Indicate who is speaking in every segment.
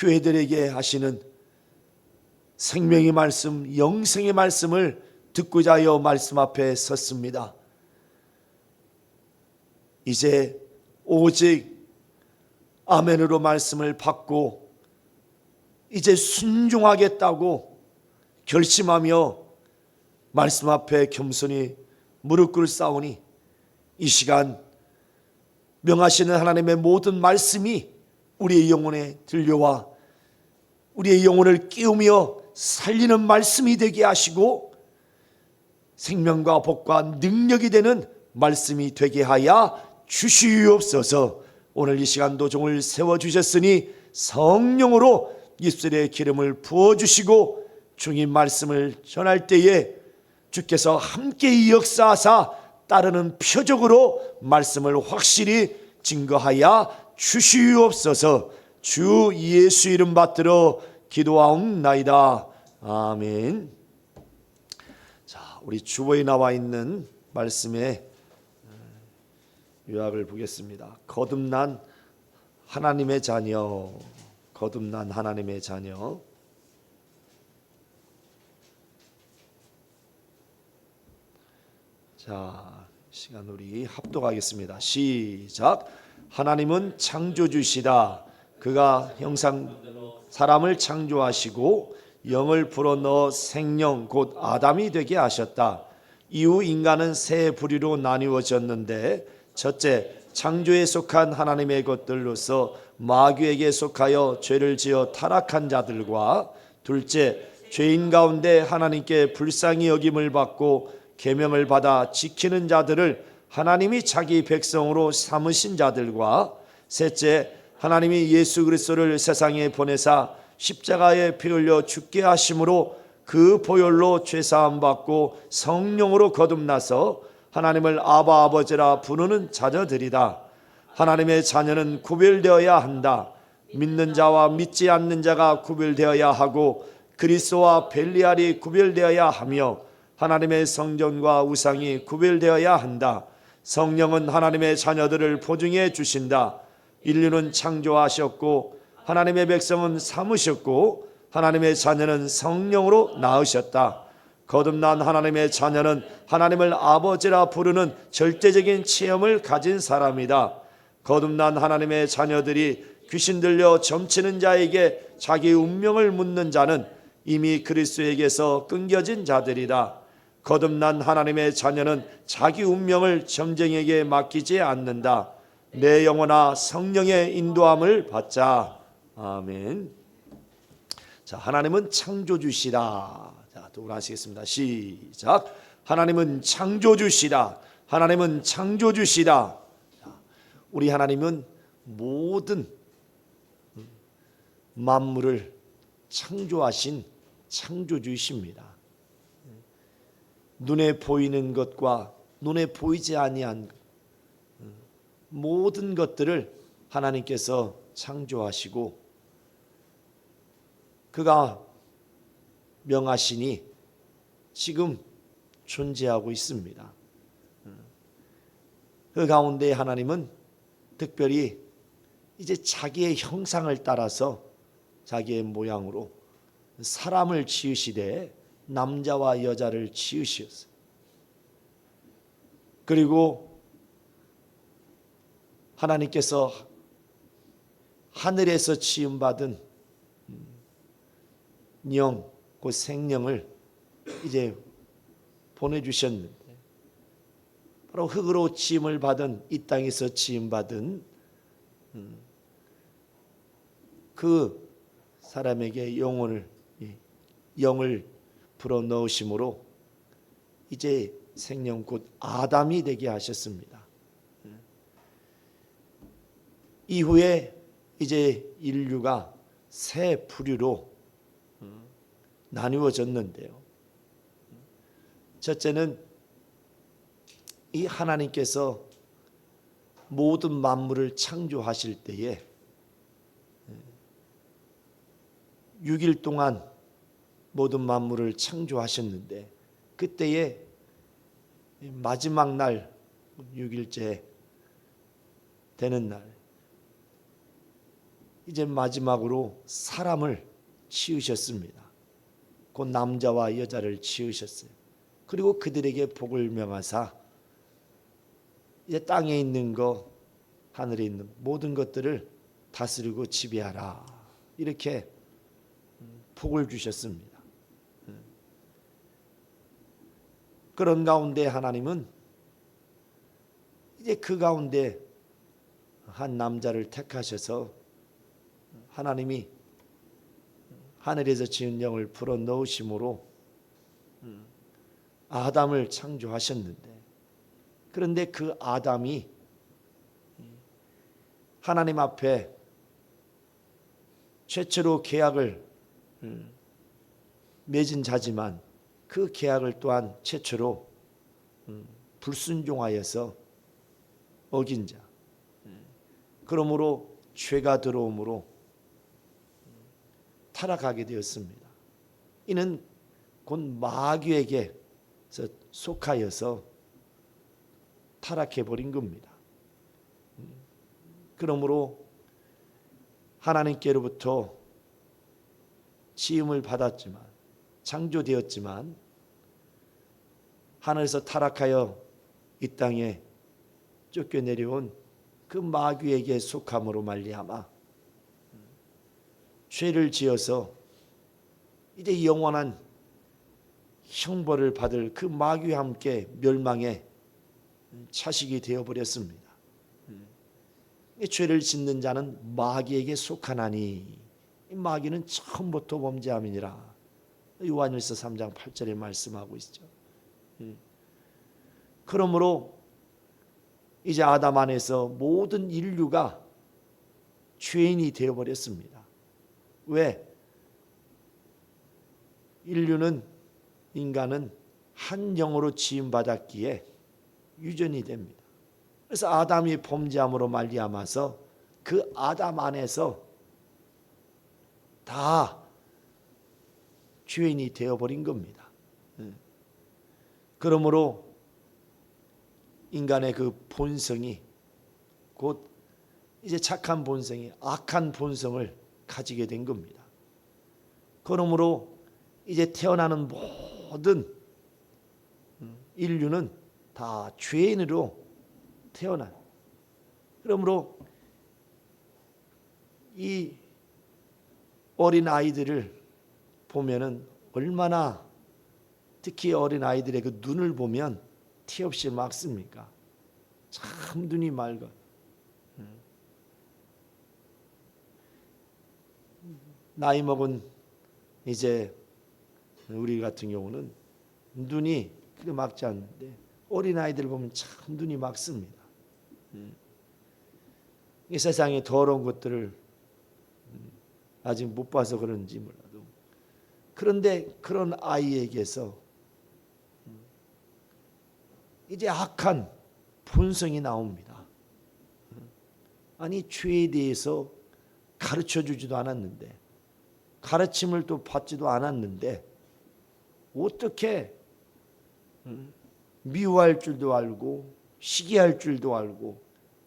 Speaker 1: 교회들에게 하시는 생명의 말씀, 영생의 말씀을 듣고자 하여 말씀 앞에 섰습니다. 이제 오직 아멘으로 말씀을 받고 이제 순종하겠다고 결심하며 말씀 앞에 겸손히 무릎 꿇을 싸우니 이 시간 명하시는 하나님의 모든 말씀이 우리의 영혼에 들려와 우리의 영혼을 깨우며 살리는 말씀이 되게 하시고 생명과 복과 능력이 되는 말씀이 되게 하여 주시옵소서. 오늘 이 시간도 종을 세워주셨으니 성령으로 입술에 기름을 부어주시고 종이 말씀을 전할 때에 주께서 함께 역사하사 따르는 표적으로 말씀을 확실히 증거하여 주시옵소서. 주 예수 이름 받들어 기도하옵나이다. 아멘. 자, 우리 주보에 나와 있는 말씀의 요약을 보겠습니다. 거듭난 하나님의 자녀, 거듭난 하나님의 자녀. 자, 시간 우리 합독하겠습니다. 시작. 하나님은 창조주시다. 그가 형상 사람을 창조하시고 영을 불어넣어 생명 곧 아담이 되게 하셨다. 이후 인간은 세 부류로 나뉘어졌는데, 첫째, 창조에 속한 하나님의 것들로서 마귀에게 속하여 죄를 지어 타락한 자들과, 둘째, 죄인 가운데 하나님께 불쌍히 여김을 받고 계명을 받아 지키는 자들을 하나님이 자기 백성으로 삼으신 자들과, 셋째, 하나님이 예수 그리스도를 세상에 보내사 십자가에 피 흘려 죽게 하심으로 그 보혈로 죄사함 받고 성령으로 거듭나서 하나님을 아바 아버지라 부르는 자녀들이다. 하나님의 자녀는 구별되어야 한다. 믿는 자와 믿지 않는 자가 구별되어야 하고 그리스도와 벨리알이 구별되어야 하며 하나님의 성전과 우상이 구별되어야 한다. 성령은 하나님의 자녀들을 보증해 주신다. 인류는 창조하셨고 하나님의 백성은 삼으셨고 하나님의 자녀는 성령으로 낳으셨다. 거듭난 하나님의 자녀는 하나님을 아버지라 부르는 절대적인 체험을 가진 사람이다. 거듭난 하나님의 자녀들이 귀신 들려 점치는 자에게 자기 운명을 묻는 자는 이미 그리스도에게서 끊겨진 자들이다. 거듭난 하나님의 자녀는 자기 운명을 점쟁에게 맡기지 않는다. 내 영혼아 성령의 인도함을 받자. 아멘. 자, 하나님은 창조주시다. 자, 또 하시겠습니다. 시작. 하나님은 창조주시다. 하나님은 창조주시다. 자, 우리 하나님은 모든 만물을 창조하신 창조주이십니다. 눈에 보이는 것과 눈에 보이지 아니한 모든 것들을 하나님께서 창조하시고 그가 명하시니 지금 존재하고 있습니다. 그 가운데 하나님은 특별히 이제 자기의 형상을 따라서 자기의 모양으로 사람을 지으시되 남자와 여자를 지으셨어요. 그리고 하나님께서 하늘에서 지음받은 영, 그 생명을 이제 보내주셨는데 바로 흙으로 지음을 받은 이 땅에서 지음받은 그 사람에게 영을 불어넣으심으로 이제 생명 곧 아담이 되게 하셨습니다. 이후에 이제 인류가 세 부류로 나누어졌는데요. 첫째는 이 하나님께서 모든 만물을 창조하실 때에 6일 동안 모든 만물을 창조하셨는데 그때에 마지막 날 6일째 되는 날 이제 마지막으로 사람을 지으셨습니다. 곧 남자와 여자를 지으셨어요. 그리고 그들에게 복을 명하사 이제 땅에 있는 거, 하늘에 있는 모든 것들을 다스리고 지배하라, 이렇게 복을 주셨습니다. 그런 가운데 하나님은 이제 그 가운데 한 남자를 택하셔서 하나님이 하늘에서 지은 영을 불어 넣으심으로 아담을 창조하셨는데, 그런데 그 아담이 하나님 앞에 최초로 계약을 맺은 자지만 그 계약을 또한 최초로 불순종하여서 어긴 자, 그러므로 죄가 들어옴으로 타락하게 되었습니다. 이는 곧 마귀에게 속하여서 타락해버린 겁니다. 그러므로 하나님께로부터 지음을 받았지만, 창조되었지만 하늘에서 타락하여 이 땅에 쫓겨내려온 그 마귀에게 속함으로 말미암아 죄를 지어서 이제 영원한 형벌을 받을 그 마귀와 함께 멸망의 차식이 되어버렸습니다. 죄를 짓는 자는 마귀에게 속하나니, 이 마귀는 처음부터 범죄함이니라. 요한일서 3장 8절에 말씀하고 있죠. 그러므로 이제 아담 안에서 모든 인류가 죄인이 되어버렸습니다. 왜? 인간은 한 영으로 지음받았기에 유전이 됩니다. 그래서 아담이 범죄함으로 말미암아서 그 아담 안에서 다 죄인이 되어버린 겁니다. 그러므로 인간의 그 본성이 곧 이제 착한 본성이 악한 본성을 가지게 된 겁니다. 그러므로 이제 태어나는 모든 인류는 다 죄인으로 태어난. 그러므로 이 어린 아이들을 보면은 얼마나, 특히 어린 아이들의 그 눈을 보면 티 없이 맑습니까? 참 눈이 맑아. 나이 먹은 이제 우리 같은 경우는 눈이 그렇게 맑지 않는데 어린 아이들 보면 참 눈이 맑습니다. 이 세상의 더러운 것들을 아직 못 봐서 그런지 몰라도, 그런데 그런 아이에게서 이제 악한 본성이 나옵니다. 아니, 죄에 대해서 가르쳐 주지도 않았는데, 가르침을 또 받지도 않았는데 어떻게 미워할 줄도 알고 시기할 줄도 알고,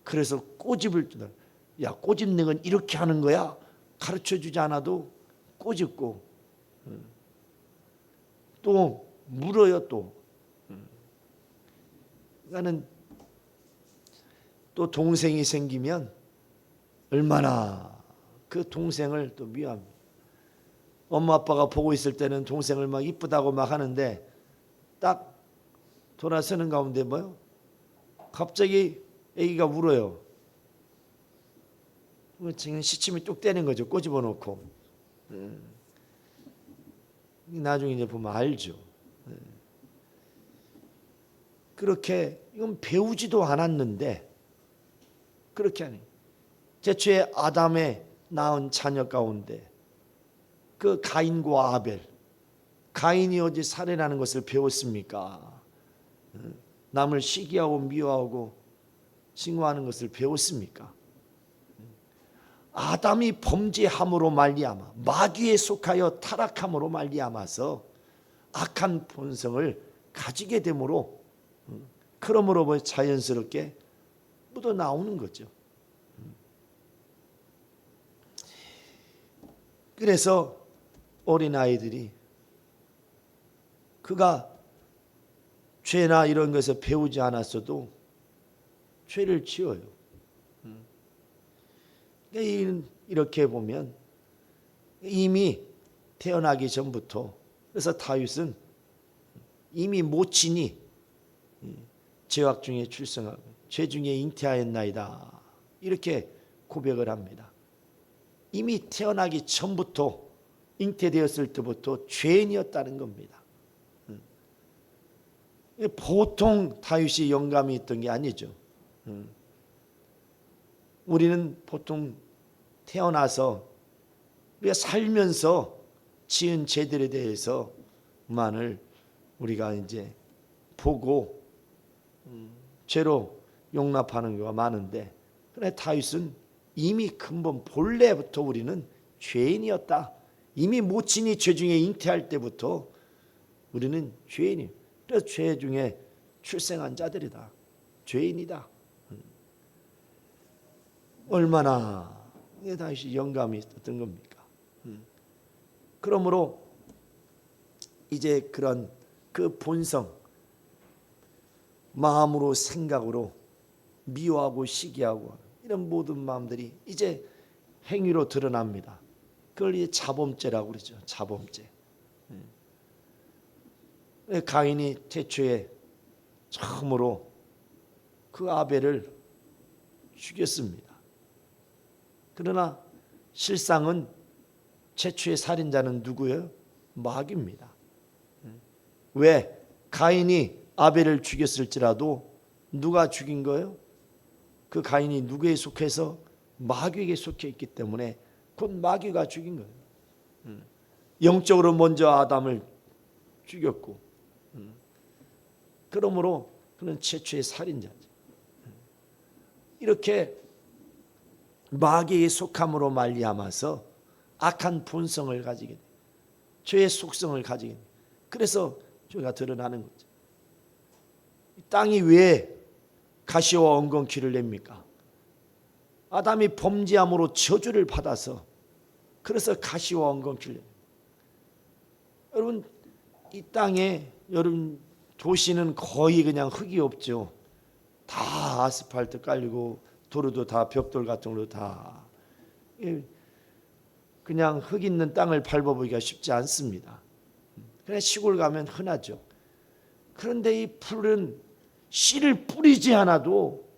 Speaker 1: 그래서 꼬집을 줄도 알고, 야, 꼬집는 건 이렇게 하는 거야, 가르쳐 주지 않아도 꼬집고 또 물어요. 또 나는 또 동생이 생기면 얼마나 그 동생을 또 미워합니다. 엄마 아빠가 보고 있을 때는 동생을 막 이쁘다고 막 하는데 딱 돌아서는 가운데 뭐요? 갑자기 아기가 울어요. 지금 시침이 뚝 떼는 거죠. 꼬집어 놓고. 나중에 이제 보면 알죠. 그렇게, 이건 배우지도 않았는데 그렇게 하니, 제초에 아담의 낳은 자녀 가운데 그 가인과 아벨, 가인이 어디 살해라는 것을 배웠습니까? 남을 시기하고 미워하고 증오하는 것을 배웠습니까? 아담이 범죄함으로 말미암아, 마귀에 속하여 타락함으로 말미암아서 악한 본성을 가지게 되므로, 그러므로 자연스럽게 묻어 나오는 거죠. 그래서 어린아이들이 그가 죄나 이런 것을 배우지 않았어도 죄를 지어요. 이렇게 보면 이미 태어나기 전부터, 그래서 다윗은 이미 모친이 죄악 중에 출생하고 죄 중에 잉태하였나이다 이렇게 고백을 합니다. 이미 태어나기 전부터, 잉태되었을 때부터 죄인이었다는 겁니다. 보통 다윗이 영감이 있던 게 아니죠. 우리는 보통 태어나서 우리가 살면서 지은 죄들에 대해서만을 우리가 이제 보고 죄로 용납하는 경우가 많은데, 그런데 다윗은 이미 근본 본래부터 우리는 죄인이었다. 이미 모친이 죄 중에 잉태할 때부터 우리는 죄인이, 그래서 죄 중에 출생한 자들이다. 죄인이다. 얼마나 다윗이 영감이 있었던 겁니까? 그러므로 이제 그런 그 본성, 마음으로 생각으로 미워하고 시기하고 이런 모든 마음들이 이제 행위로 드러납니다. 그걸 이제 자범죄라고 그러죠. 자범죄. 가인이 태초에 처음으로 그 아벨을 죽였습니다. 그러나 실상은 최초의 살인자는 누구예요? 마귀입니다. 왜? 가인이 아벨을 죽였을지라도 누가 죽인 거예요? 그 가인이 누구에 속해서? 마귀에게 속해 있기 때문에 곧 마귀가 죽인 거예요. 영적으로 먼저 아담을 죽였고, 그러므로 그는 최초의 살인자죠. 이렇게 마귀의 속함으로 말미암아서 악한 본성을 가지게 돼, 죄의 속성을 가지게 돼. 그래서 죄가 드러나는 거죠. 땅이 왜 가시와 엉겅퀴를 냅니까? 아담이 범죄함으로 저주를 받아서, 그래서 가시와 엉겅퀴를 냅니다. 여러분, 이 땅에, 여러분 도시는 거의 그냥 흙이 없죠. 다 아스팔트 깔리고 도로도 다 벽돌 같은 걸로 다, 그냥 흙 있는 땅을 밟아보기가 쉽지 않습니다. 그냥 시골 가면 흔하죠. 그런데 이 풀은 씨를 뿌리지 않아도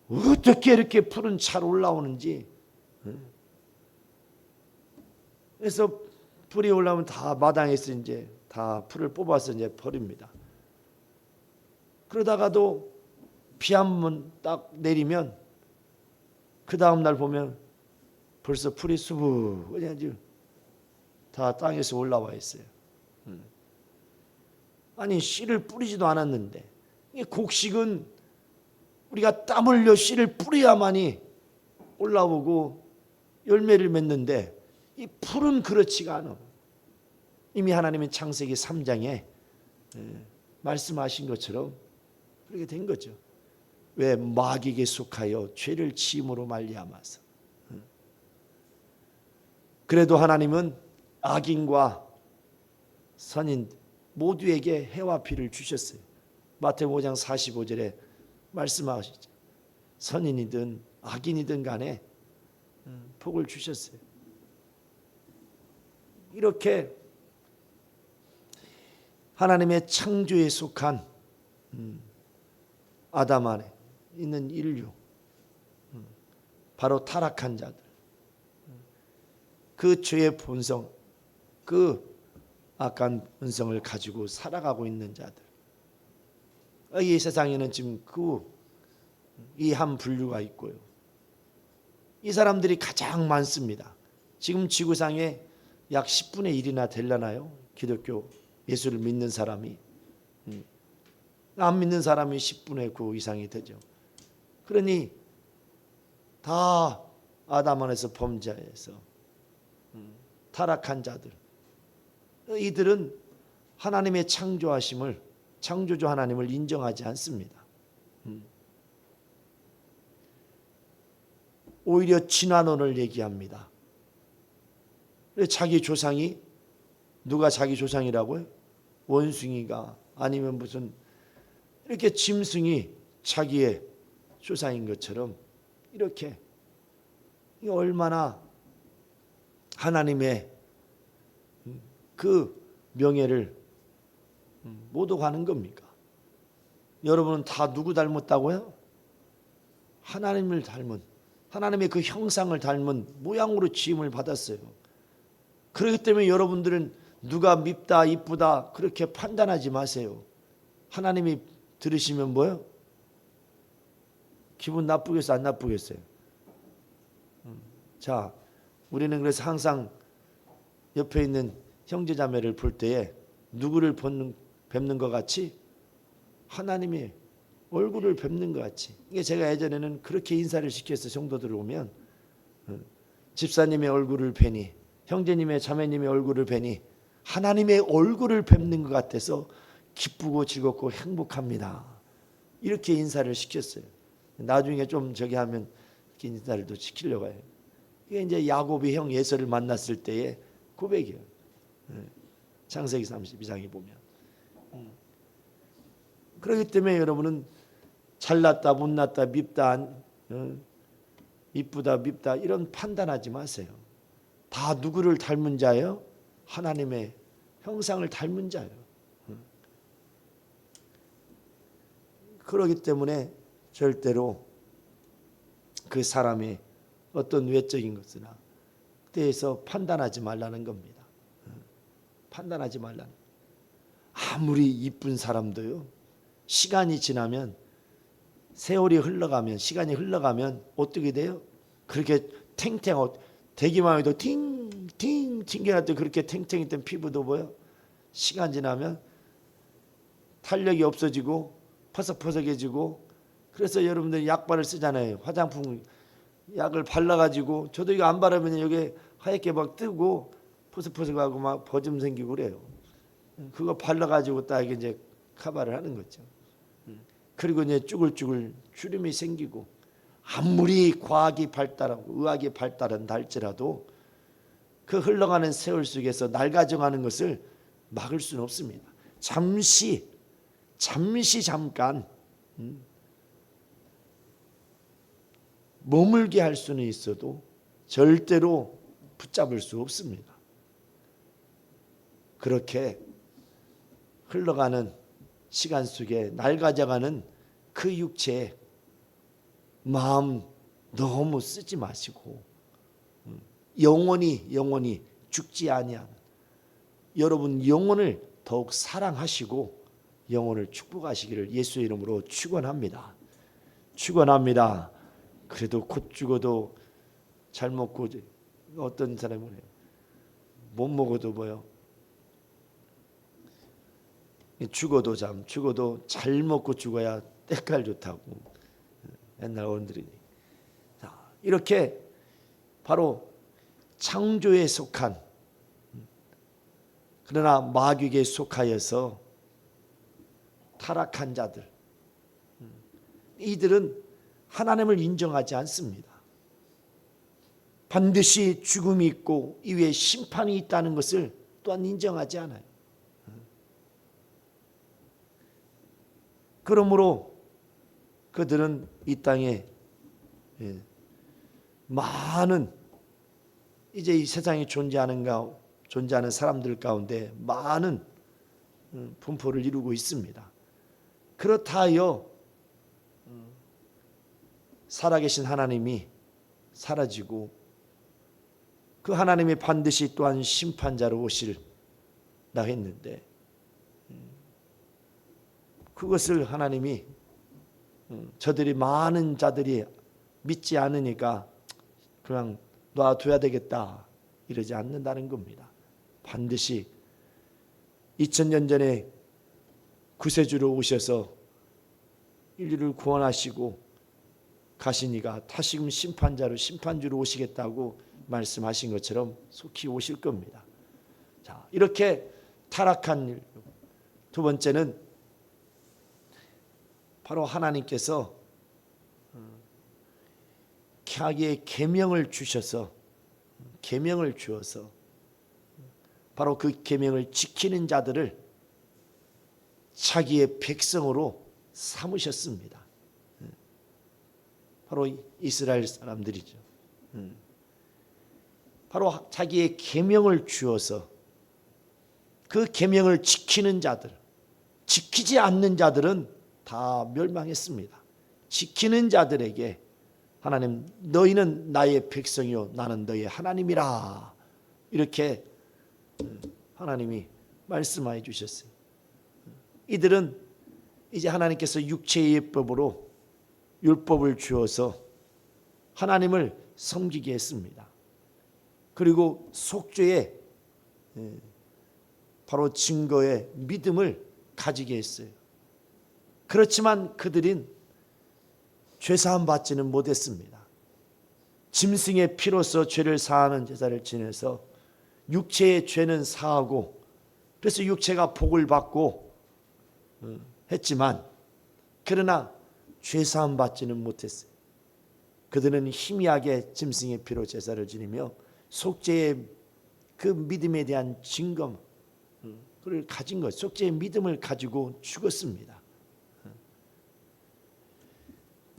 Speaker 1: 어떻게 이렇게 풀은 잘 올라오는지. 그래서 풀이 올라오면 다 마당에서 이제 다 풀을 뽑아서 이제 버립니다. 그러다가도 비 한 번 딱 내리면 그 다음 날 보면 벌써 풀이 수북하게 다 땅에서 올라와 있어요. 아니, 씨를 뿌리지도 않았는데, 이 곡식은 우리가 땀 흘려 씨를 뿌려야만이 올라오고 열매를 맺는데, 이 풀은 그렇지가 않아. 이미 하나님은 창세기 3장에 말씀하신 것처럼 그렇게 된 거죠. 왜? 마귀에게 속하여 죄를 지음으로 말미암아서. 그래도 하나님은 악인과 선인 모두에게 해와 피를 주셨어요. 마태복음 5장 45절에 말씀하시죠. 선인이든 악인이든 간에 복을 주셨어요. 이렇게 하나님의 창조에 속한 아담 안에 있는 인류, 바로 타락한 자들, 그 죄의 본성, 그 악한 본성을 가지고 살아가고 있는 자들, 이 세상에는 지금 이 한 분류가 있고요. 이 사람들이 가장 많습니다. 지금 지구상에 약 10분의 1이나 되려나요? 기독교 예수를 믿는 사람이. 안 믿는 사람이 10분의 9 이상이 되죠. 그러니 다 아담 안에서 범죄해서 타락한 자들, 이들은 하나님의 창조하심을, 창조주 하나님을 인정하지 않습니다. 오히려 진화론을 얘기합니다. 자기 조상이 누가 자기 조상이라고요? 원숭이가 아니면 무슨 이렇게 짐승이 자기의 조상인 것처럼 이렇게 얼마나 하나님의 그 명예를 모독하는 겁니까? 여러분은 다 누구 닮았다고요? 하나님을 닮은, 하나님의 그 형상을 닮은 모양으로 지음을 받았어요. 그렇기 때문에 여러분들은 누가 밉다 이쁘다 그렇게 판단하지 마세요. 하나님이 들으시면 뭐요? 기분 나쁘겠어요? 안 나쁘겠어요? 자, 우리는 그래서 항상 옆에 있는 형제자매를 볼 때에 누구를 뵙는 것 같이? 하나님의 얼굴을 뵙는 것 같이. 이게 제가 예전에는 그렇게 인사를 시켰어요. 성도들 오면 집사님의 얼굴을 뵈니, 형제님의 자매님의 얼굴을 뵈니 하나님의 얼굴을 뵙는 것 같아서 기쁘고 즐겁고 행복합니다. 이렇게 인사를 시켰어요. 나중에 좀 저기 하면 이렇게 인사를 또 시키려고 해요. 이게 이제 야곱이 형 예서를 만났을 때의 고백이에요. 창세기 32장에 보면. 그렇기 때문에 여러분은 잘났다 못났다 밉다 이쁘다 밉다 이런 판단하지 마세요. 다 누구를 닮은 자예요? 하나님의 형상을 닮은 자예요. 그렇기 때문에 절대로 그 사람의 어떤 외적인 것이나 대해서 판단하지 말라는 겁니다. 판단하지 말라는. 아무리 이쁜 사람도요, 시간이 지나면, 세월이 흘러가면, 시간이 흘러가면 어떻게 돼요? 그렇게 대기만 해도 팅팅 튕겨놨던 그렇게 탱탱했던 피부도 뭐요? 시간 지나면 탄력이 없어지고 퍼석퍼석해지고. 그래서 여러분들이 약발을 쓰잖아요. 화장품 약을 발라가지고, 저도 이거 안 바르면 여기 하얗게 막 뜨고 퍼석퍼석하고 막 버짐 생기고 그래요. 그거 발라가지고 딱 이제 커버를 하는 거죠. 그리고 이제 쭈글쭈글 주름이 생기고, 아무리 과학이 발달하고 의학이 발달한다 할지라도 그 흘러가는 세월 속에서 낡아져가는 것을 막을 수는 없습니다. 잠깐 머물게 할 수는 있어도 절대로 붙잡을 수 없습니다. 그렇게 흘러가는 시간 속에 낡아져가는 그 육체에 마음 너무 쓰지 마시고, 영원히 죽지 아니하는 여러분 영혼을 더욱 사랑하시고 영혼을 축복하시기를 예수의 이름으로 축원합니다. 축원합니다. 그래도 곧 죽어도 잘 먹고, 어떤 사람은 해요. 못 먹어도 뭐요? 죽어도 잘 먹고 죽어야 때깔 좋다고 옛날 어른들이. 자, 이렇게 바로 창조에 속한, 그러나 마귀에게 속하여서 타락한 자들, 이들은 하나님을 인정하지 않습니다. 반드시 죽음이 있고 이후에 심판이 있다는 것을 또한 인정하지 않아요. 그러므로 그들은 이 땅에 많은, 이제 이 세상에 존재하는 사람들 가운데 많은 분포를 이루고 있습니다. 그렇다 하여 살아계신 하나님이 사라지고 그 하나님이 반드시 또한 심판자로 오시라 했는데, 그것을 하나님이 저들이 많은 자들이 믿지 않으니까 그냥 놔둬야 되겠다 이러지 않는다는 겁니다. 반드시 2000년 전에 구세주로 오셔서 인류를 구원하시고 가시니가 다시금 심판주로 오시겠다고 말씀하신 것처럼 속히 오실 겁니다. 자, 이렇게 타락한 일. 두 번째는 바로 하나님께서 자기의 계명을 주어서 바로 그 계명을 지키는 자들을 자기의 백성으로 삼으셨습니다. 바로 이스라엘 사람들이죠. 바로 자기의 계명을 주어서 그 계명을 지키는 자들, 지키지 않는 자들은 다 멸망했습니다. 지키는 자들에게 하나님, 너희는 나의 백성이요 나는 너희 하나님이라, 이렇게 하나님이 말씀하여 주셨어요. 이들은 이제 하나님께서 육체의 예법으로 율법을 주어서 하나님을 섬기게 했습니다. 그리고 속죄의 바로 증거의 믿음을 가지게 했어요. 그렇지만 그들은 죄사함 받지는 못했습니다. 짐승의 피로서 죄를 사하는 제사를 지내서 육체의 죄는 사하고, 그래서 육체가 복을 받고 했지만, 그러나 죄사함 받지는 못했어요. 그들은 희미하게 짐승의 피로 제사를 지니며 속죄의 그 믿음에 대한 증거를 가진 것, 속죄의 믿음을 가지고 죽었습니다.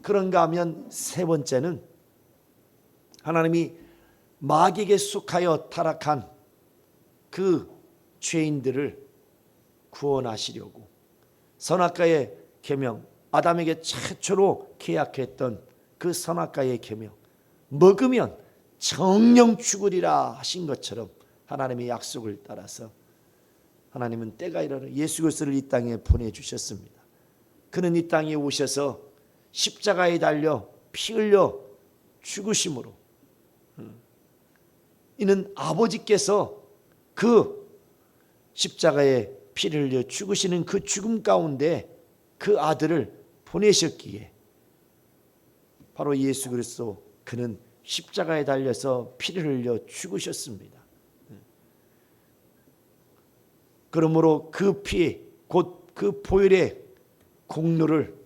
Speaker 1: 그런가 하면 세 번째는 하나님이 마귀에게 속하여 타락한 그 죄인들을 구원하시려고 선악과의 계명, 아담에게 최초로 계약했던 그 선악과의 계명, 먹으면 정령 죽으리라 하신 것처럼 하나님의 약속을 따라서 하나님은 때가 이르러 예수 그리스도를 이 땅에 보내주셨습니다. 그는 이 땅에 오셔서 십자가에 달려 피 흘려 죽으심으로, 이는 아버지께서 그 십자가에 피를 흘려 죽으시는 그 죽음 가운데 그 아들을 보내셨기에, 바로 예수 그리스도, 그는 십자가에 달려서 피를 흘려 죽으셨습니다. 그러므로 그 피, 곧 그 보혈의 공로를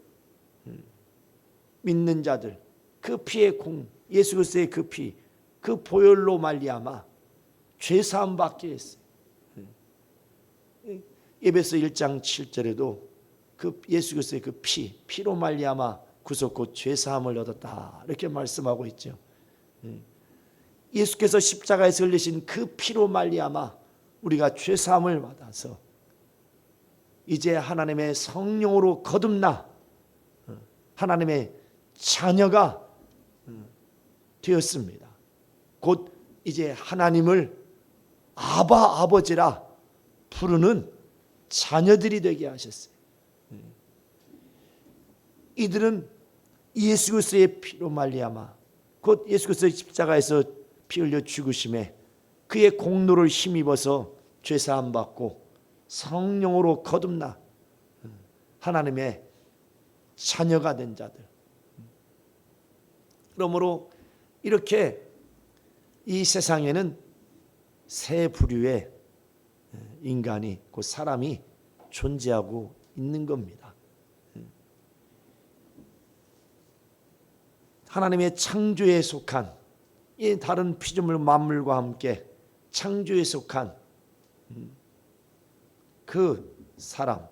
Speaker 1: 믿는 자들, 그 피의 예수 그리스도의 그 피, 그 보혈로 말미암아 죄 사함 받게 했어요. 에베소 1장 7절에도 그 예수 그리스도의 그 피로 말미암아 구속 곧 죄 사함을 얻었다, 이렇게 말씀하고 있죠. 예수께서 십자가에서 흘리신 그 피로 말미암아 우리가 죄 사함을 받아서 이제 하나님의 성령으로 거듭나 하나님의 자녀가 되었습니다. 곧 이제 하나님을 아바 아버지라 부르는 자녀들이 되게 하셨어요. 이들은 예수 그리스도의 피로 말미암아 곧 예수 그리스도의 십자가에서 피 흘려 죽으심에 그의 공로를 힘입어서 죄 사함 받고 성령으로 거듭나 하나님의 자녀가 된 자들. 그러므로 이렇게 이 세상에는 세 부류의 인간이, 그 사람이 존재하고 있는 겁니다. 하나님의 창조에 속한 이 다른 피조물 만물과 함께 창조에 속한 그 사람,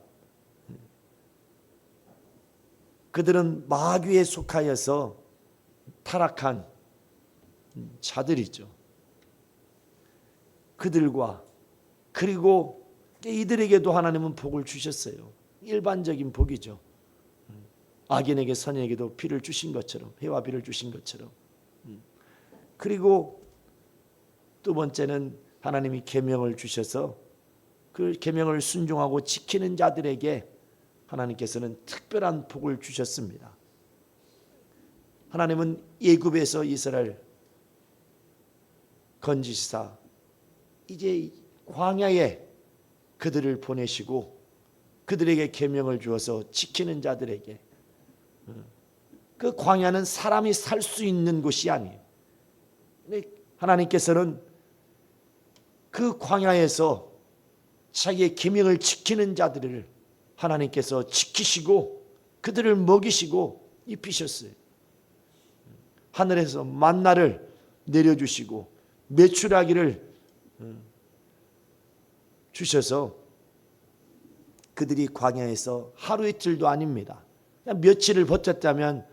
Speaker 1: 그들은 마귀에 속하여서 타락한 자들이죠. 그들과, 그리고 이들에게도 하나님은 복을 주셨어요. 일반적인 복이죠. 악인에게 선인에게도 피를 주신 것처럼, 해와 비를 주신 것처럼. 그리고 두 번째는 하나님이 계명을 주셔서 그 계명을 순종하고 지키는 자들에게 하나님께서는 특별한 복을 주셨습니다. 하나님은 애굽에서 이스라엘 건지시사 이제 광야에 그들을 보내시고 그들에게 계명을 주어서 지키는 자들에게, 그 광야는 사람이 살 수 있는 곳이 아니에요. 하나님께서는 그 광야에서 자기의 계명을 지키는 자들을 하나님께서 지키시고 그들을 먹이시고 입히셨어요. 하늘에서 만나를 내려주시고 메추라기를 주셔서 그들이 광야에서 하루 이틀도 아닙니다. 그냥 며칠을 버텼다면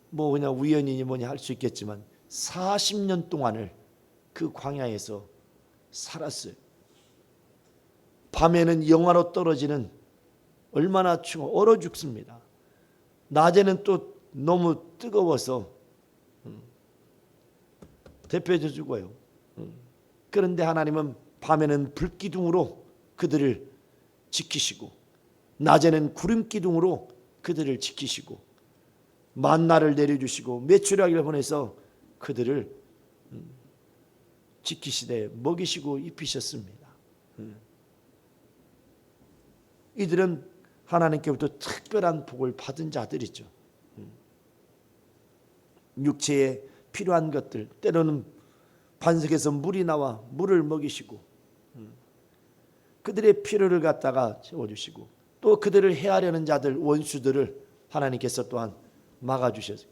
Speaker 1: 뭐 그냥 우연이니 뭐니 할 수 있겠지만 40년 동안을 그 광야에서 살았어요. 밤에는 영하로 떨어지는 얼마나 추워 얼어 죽습니다. 낮에는 또 너무 뜨거워서 데펴져 죽어요. 그런데 하나님은 밤에는 불기둥으로 그들을 지키시고 낮에는 구름기둥으로 그들을 지키시고 만나를 내려주시고 메추라기를 보내서 그들을 지키시되 먹이시고 입히셨습니다. 이들은 하나님께부터 특별한 복을 받은 자들이죠. 육체에 필요한 것들, 때로는 반석에서 물이 나와 물을 먹이시고 그들의 필요를 갖다가 채워주시고 또 그들을 해하려는 자들, 원수들을 하나님께서 또한 막아주셨어요.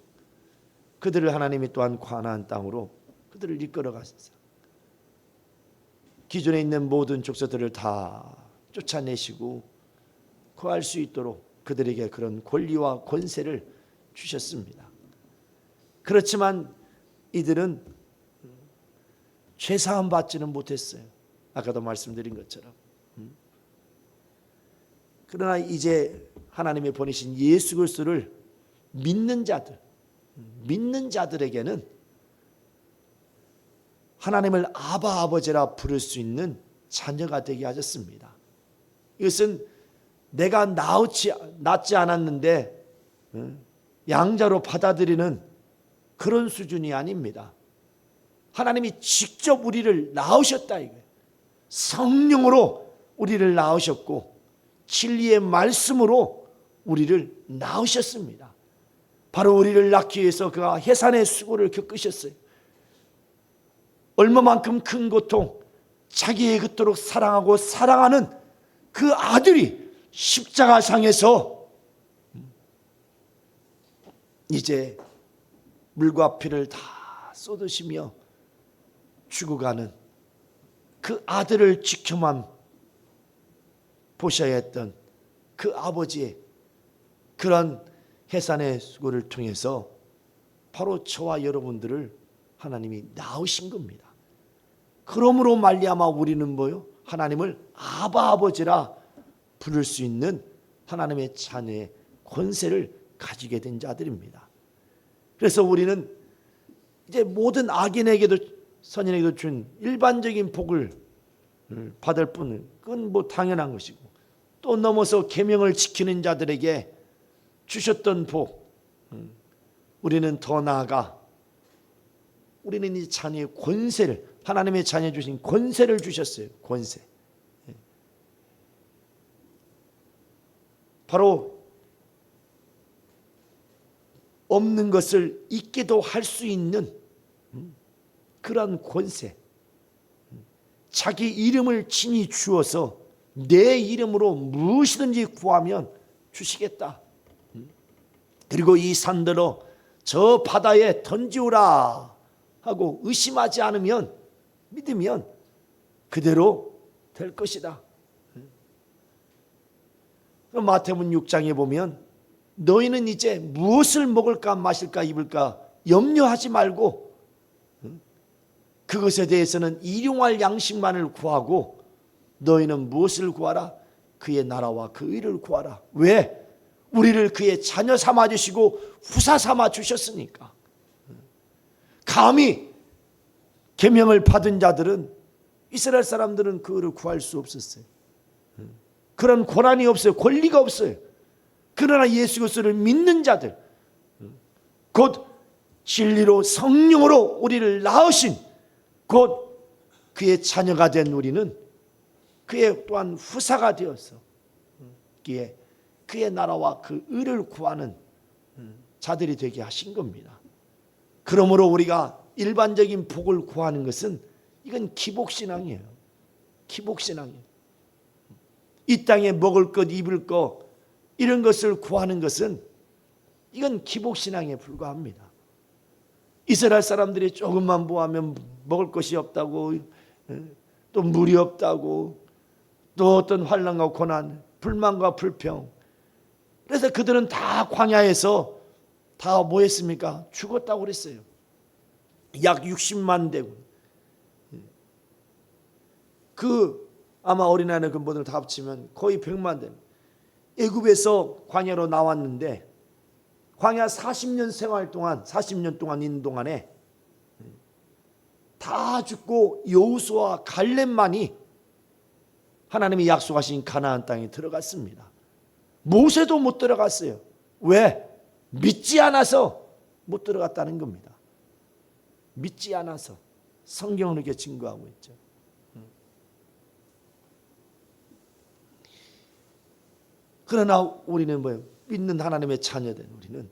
Speaker 1: 그들을 하나님이 또한 가나안 땅으로 그들을 이끌어 가셔서 기존에 있는 모든 족속들을 다 쫓아내시고 거할 수 있도록 그들에게 그런 권리와 권세를 주셨습니다. 그렇지만 이들은 죄사함 받지는 못했어요. 아까도 말씀드린 것처럼. 그러나 이제 하나님이 보내신 예수 그리스도를 믿는 자들에게는 하나님을 아바 아버지라 부를 수 있는 자녀가 되게 하셨습니다. 이것은 내가 낳지 않았는데 양자로 받아들이는 그런 수준이 아닙니다. 하나님이 직접 우리를 낳으셨다 이거예요. 성령으로 우리를 낳으셨고 진리의 말씀으로 우리를 낳으셨습니다. 바로 우리를 낳기 위해서 그가 해산의 수고를 겪으셨어요. 얼마만큼 큰 고통, 자기의 그토록 사랑하고 사랑하는 그 아들이 십자가상에서 이제 물과 피를 다 쏟으시며 죽어가는 그 아들을 지켜만 보셔야 했던 그 아버지의 그런 해산의 수고를 통해서 바로 저와 여러분들을 하나님이 낳으신 겁니다. 그러므로 말미암아 우리는 뭐요? 하나님을 아바 아버지라 부를 수 있는 하나님의 자녀의 권세를 가지게 된 자들입니다. 그래서 우리는 이제 모든 악인에게도 선인에게도 준 일반적인 복을 받을 뿐은 그건 뭐 당연한 것이고 또 넘어서 계명을 지키는 자들에게 주셨던 복 우리는 더 나아가 우리는 이 자녀의 권세를 하나님의 자녀 주신 권세를 주셨어요. 권세. 바로 없는 것을 있게도 할 수 있는 그런 권세. 자기 이름을 친히 주어서 내 이름으로 무엇이든지 구하면 주시겠다. 그리고 이 산들어 저 바다에 던지오라 하고 의심하지 않으면 믿으면 그대로 될 것이다. 마태복음 6장에 보면 너희는 이제 무엇을 먹을까 마실까 입을까 염려하지 말고 그것에 대해서는 일용할 양식만을 구하고 너희는 무엇을 구하라? 그의 나라와 그 의를 구하라. 왜? 우리를 그의 자녀 삼아 주시고 후사 삼아 주셨으니까. 감히 계명을 받은 자들은 이스라엘 사람들은 그를 구할 수 없었어요. 그런 권한이 없어요. 권리가 없어요. 그러나 예수 그리스도를 믿는 자들 곧 진리로 성령으로 우리를 낳으신 곧 그의 자녀가 된 우리는 그의 또한 후사가 되어서 그의 나라와 그 의를 구하는 자들이 되게 하신 겁니다. 그러므로 우리가 일반적인 복을 구하는 것은 이건 기복신앙이에요. 기복신앙이에요. 이 땅에 먹을 것 입을 것 이런 것을 구하는 것은 이건 기복신앙에 불과합니다. 이스라엘 사람들이 조금만 보하면 먹을 것이 없다고 또 물이 없다고, 또 어떤 환난과 고난, 불만과 불평. 그래서 그들은 다 광야에서 다 뭐 했습니까? 죽었다고 그랬어요. 약 60만 대군. 아마 어린아이는 그 모든 다 합치면 거의 100만 대. 애굽에서 광야로 나왔는데 광야 40년 생활 동안, 40년 동안 있는 동안에 다 죽고 여호수아와 갈렙만이 하나님이 약속하신 가나안 땅에 들어갔습니다. 모세도 못 들어갔어요. 왜? 믿지 않아서 못 들어갔다는 겁니다. 믿지 않아서. 성경은 이렇게 증거하고 있죠. 그러나 우리는 뭐예요? 믿는 하나님의 자녀된 우리는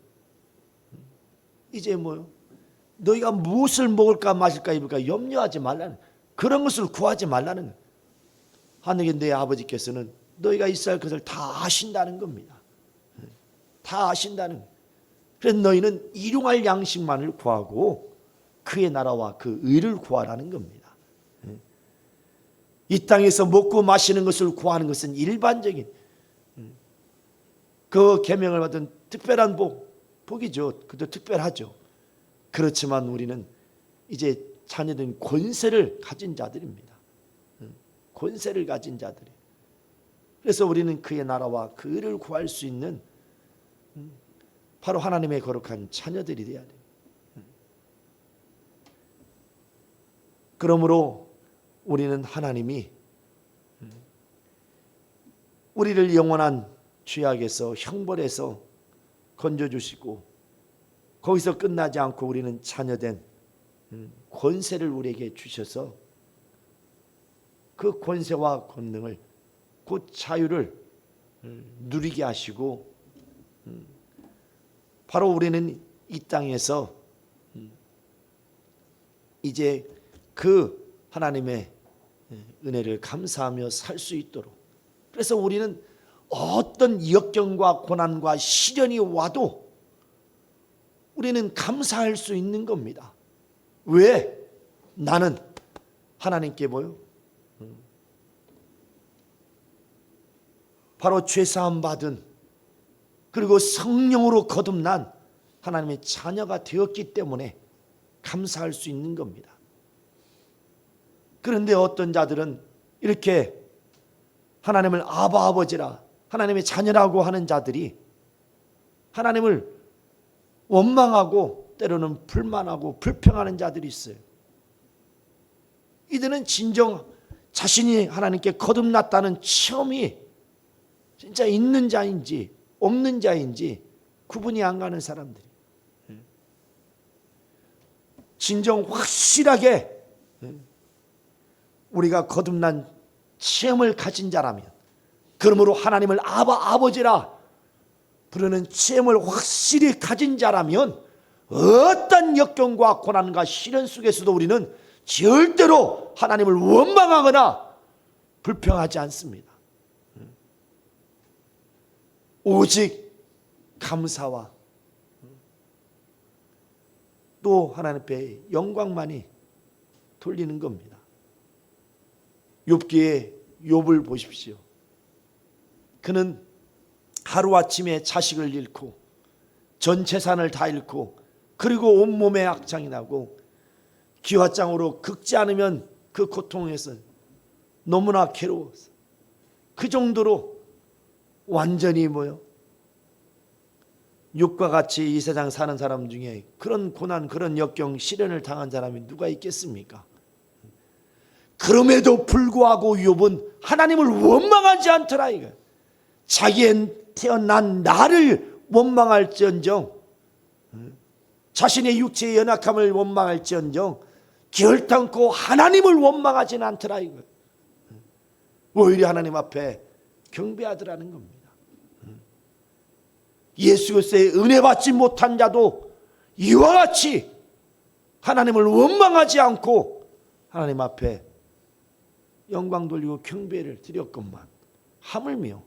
Speaker 1: 이제 뭐요? 너희가 무엇을 먹을까 마실까 입을까 염려하지 말라는, 그런 것을 구하지 말라는, 하늘의 내 아버지께서는 너희가 있어야 할 것을 다 아신다는 겁니다. 다 아신다는. 그래서 너희는 일용할 양식만을 구하고 그의 나라와 그 의를 구하라는 겁니다. 이 땅에서 먹고 마시는 것을 구하는 것은 일반적인 그 계명을 받은 특별한 복이죠. 그것도 특별하죠. 그렇지만 우리는 이제 자녀된 권세를 가진 자들입니다. 권세를 가진 자들이. 그래서 우리는 그의 나라와 그 의를 구할 수 있는 바로 하나님의 거룩한 자녀들이 되어야 돼요. 그러므로 우리는 하나님이 우리를 영원한 죄악에서, 형벌에서 건져주시고 거기서 끝나지 않고 우리는 자녀된 권세를 우리에게 주셔서 그 권세와 권능을, 곧 자유를 누리게 하시고, 바로 우리는 이 땅에서 이제 그 하나님의 은혜를 감사하며 살 수 있도록. 그래서 우리는 어떤 역경과 고난과 시련이 와도 우리는 감사할 수 있는 겁니다. 왜? 나는 하나님께 뭐요? 바로 죄사함 받은, 그리고 성령으로 거듭난 하나님의 자녀가 되었기 때문에 감사할 수 있는 겁니다. 그런데 어떤 자들은 이렇게 하나님을 아바 아버지라, 하나님의 자녀라고 하는 자들이 하나님을 원망하고 때로는 불만하고 불평하는 자들이 있어요. 이들은 진정 자신이 하나님께 거듭났다는 체험이 진짜 있는 자인지 없는 자인지 구분이 안 가는 사람들이, 진정 확실하게 우리가 거듭난 체험을 가진 자라면, 그러므로 하나님을 아바 아버지라 부르는 체험을 확실히 가진 자라면 어떤 역경과 고난과 시련 속에서도 우리는 절대로 하나님을 원망하거나 불평하지 않습니다. 오직 감사와 또 하나님 앞에 영광만이 돌리는 겁니다. 욥기의 욥을 보십시오. 그는 하루아침에 자식을 잃고 전 재산을 다 잃고, 그리고 온몸에 악창이 나고 기화장으로 긁지 않으면 그 고통에서 너무나 괴로워서 그 정도로 완전히 뭐요? 육과 같이 이 세상 사는 사람 중에 그런 고난, 그런 역경, 시련을 당한 사람이 누가 있겠습니까? 그럼에도 불구하고 욥은 하나님을 원망하지 않더라 이거. 자기의 태어난 나를 원망할지언정, 자신의 육체의 연약함을 원망할지언정 결단코 하나님을 원망하지는 않더라 이거. 오히려 하나님 앞에 경배하더라는 겁니다. 예수 그리스도의 은혜 받지 못한 자도 이와 같이 하나님을 원망하지 않고 하나님 앞에 영광 돌리고 경배를 드렸건만, 하물며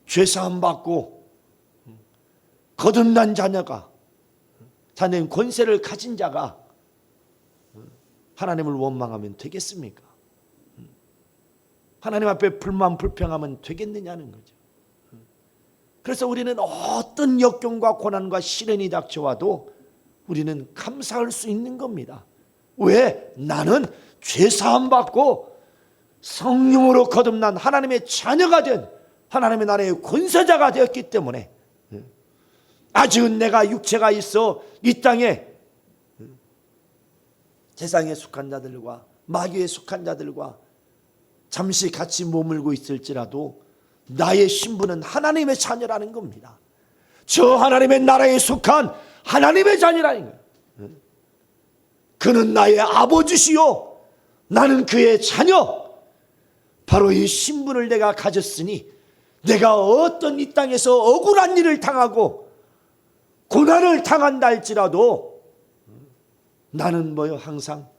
Speaker 1: 죄사함 받고 거듭난 자녀가, 자녀인 권세를 가진 자가 하나님을 원망하면 되겠습니까? 하나님 앞에 불만 불평하면 되겠느냐는 거죠. 그래서 우리는 어떤 역경과 고난과 시련이 닥쳐와도 우리는 감사할 수 있는 겁니다. 왜? 나는 죄사함 받고 성령으로 거듭난 하나님의 자녀가 된 하나님의 나라의 권세자가 되었기 때문에 아직은 내가 육체가 있어 이 땅에 세상에 속한 자들과 마귀에 속한 자들과 잠시 같이 머물고 있을지라도 나의 신분은 하나님의 자녀라는 겁니다. 저 하나님의 나라에 속한 하나님의 자녀라는 거예요. 그는 나의 아버지시요 나는 그의 자녀. 바로 이 신분을 내가 가졌으니 내가 어떤 이 땅에서 억울한 일을 당하고 고난을 당한다 할지라도 나는 뭐요? 항상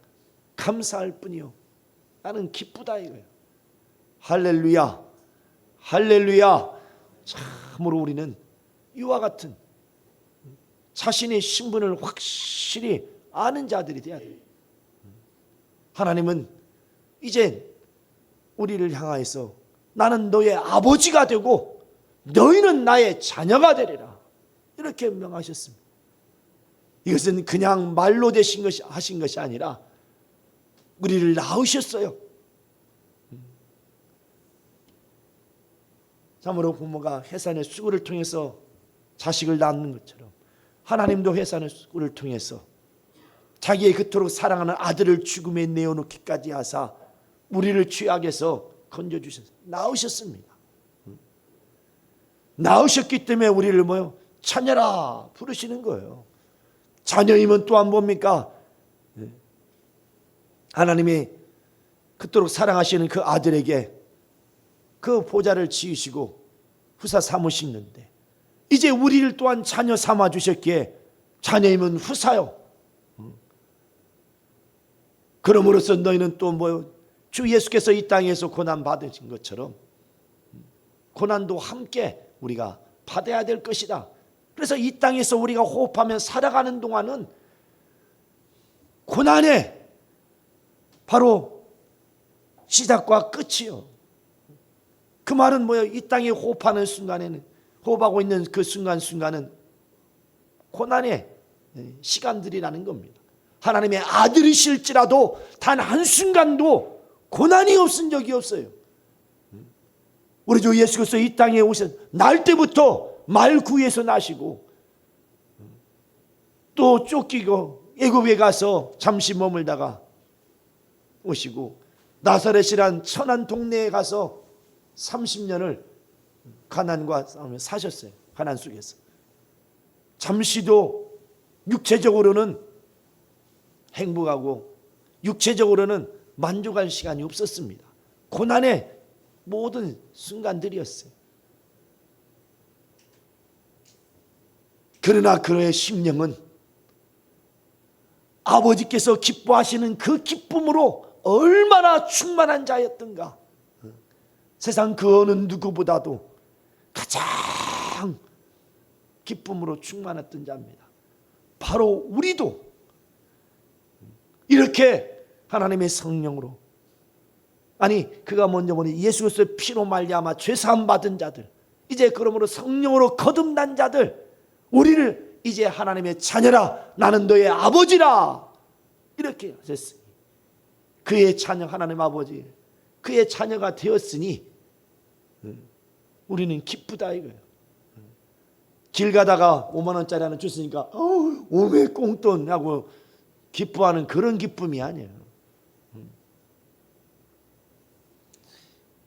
Speaker 1: 감사할 뿐이요 나는 기쁘다 이거예요. 할렐루야, 할렐루야. 참으로 우리는 이와 같은 자신의 신분을 확실히 아는 자들이 돼야 돼요. 하나님은 이제 우리를 향하여서 나는 너의 아버지가 되고 너희는 나의 자녀가 되리라 이렇게 명하셨습니다. 이것은 그냥 말로 하신 것이 아니라 우리를 낳으셨어요. 참으로 부모가 해산의 수고를 통해서 자식을 낳는 것처럼 하나님도 해산의 수고를 통해서 자기의 그토록 사랑하는 아들을 죽음에 내어놓기까지 하사 우리를 죄악에서 건져주셔서 낳으셨습니다. 낳으셨기 때문에 우리를 뭐요? 자녀라 부르시는 거예요. 자녀이면 또한 뭡니까? 하나님이 그토록 사랑하시는 그 아들에게 그 보좌를 지으시고 후사 삼으시는데 이제 우리를 또한 자녀 삼아 주셨기에 자녀이면 후사요. 그러므로써 너희는 또 뭐요? 주 예수께서 이 땅에서 고난 받으신 것처럼 고난도 함께 우리가 받아야 될 것이다. 그래서 이 땅에서 우리가 호흡하며 살아가는 동안은 고난의 바로 시작과 끝이요. 그 말은 뭐예요? 이 땅에 호흡하는 순간에는 호흡하고 있는 그 순간순간은 고난의 시간들이라는 겁니다. 하나님의 아들이실지라도 단 한순간도 고난이 없은 적이 없어요. 우리 주 예수께서 이 땅에 오신 날 때부터 말구에서 나시고 또 쫓기고 애굽에 가서 잠시 머물다가 오시고 나사렛이란 천한 동네에 가서 30년을 가난과 싸우며 사셨어요. 가난 속에서 잠시도 육체적으로는 행복하고 육체적으로는 만족할 시간이 없었습니다. 고난의 모든 순간들이었어요. 그러나 그의 심령은 아버지께서 기뻐하시는 그 기쁨으로 얼마나 충만한 자였던가. 세상 그 어느 누구보다도 가장 기쁨으로 충만했던 자입니다. 바로 우리도 이렇게 하나님의 성령으로, 아니 그가 먼저 보니 예수 그리스도의 피로 말미암아 죄사함 받은 자들, 이제 그러므로 성령으로 거듭난 자들, 우리를 이제 하나님의 자녀라, 나는 너의 아버지라 이렇게 하셨으니, 그의 자녀, 하나님 아버지 그의 자녀가 되었으니 우리는 기쁘다 이거예요. 길 가다가 5만 원짜리 하나 줬으니까 오메 꽁돈 하고 기뻐하는 그런 기쁨이 아니에요.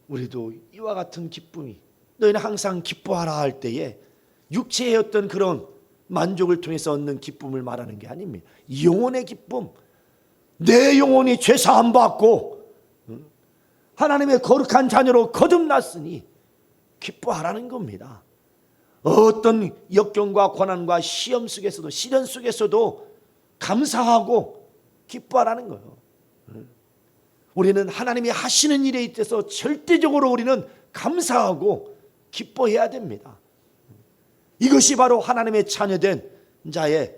Speaker 1: 우리도 이와 같은 기쁨이, 너희는 항상 기뻐하라 할 때에 육체의 어떤 그런 만족을 통해서 얻는 기쁨을 말하는 게 아닙니다. 영혼의 기쁨, 내 영혼이 죄사함 받고 하나님의 거룩한 자녀로 거듭났으니 기뻐하라는 겁니다. 어떤 역경과 고난과 시험 속에서도, 시련 속에서도 감사하고 기뻐하라는 거예요. 우리는 하나님이 하시는 일에 있어서 절대적으로 우리는 감사하고 기뻐해야 됩니다. 이것이 바로 하나님의 자녀된 자의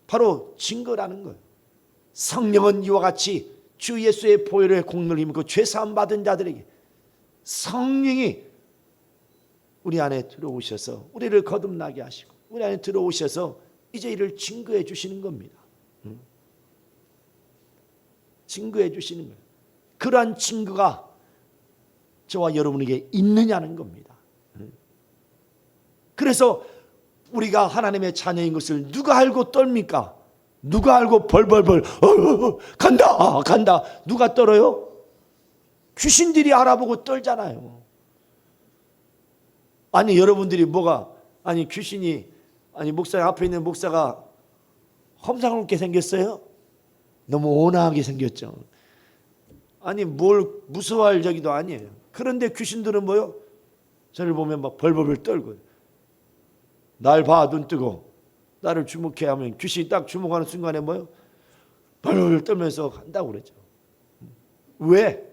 Speaker 1: 바로 증거라는 거예요. 성령은 이와 같이 주 예수의 보혈의 공로를 힘입고 죄사함 받은 자들에게 성령이 우리 안에 들어오셔서 우리를 거듭나게 하시고 우리 안에 들어오셔서 이제 이를 증거해 주시는 겁니다. 증거해 주시는 거예요. 그러한 증거가 저와 여러분에게 있느냐는 겁니다. 그래서 우리가 하나님의 자녀인 것을 누가 알고 떨입니까? 누가 알고 벌벌벌 간다 누가 떨어요? 귀신들이 알아보고 떨잖아요. 아니 여러분들이 아니 귀신이 목사 앞에 있는 목사가 험상궂게 생겼어요? 너무 온화하게 생겼죠. 아니 뭘 무서워할 적이도 아니에요. 그런데 귀신들은 뭐요? 저를 보면 막 벌벌벌 떨고 날 봐 눈 뜨고 나를 주목해 하면 귀신이 딱 주목하는 순간에 뭐요? 벌벌 떨면서 간다고 그러죠. 왜?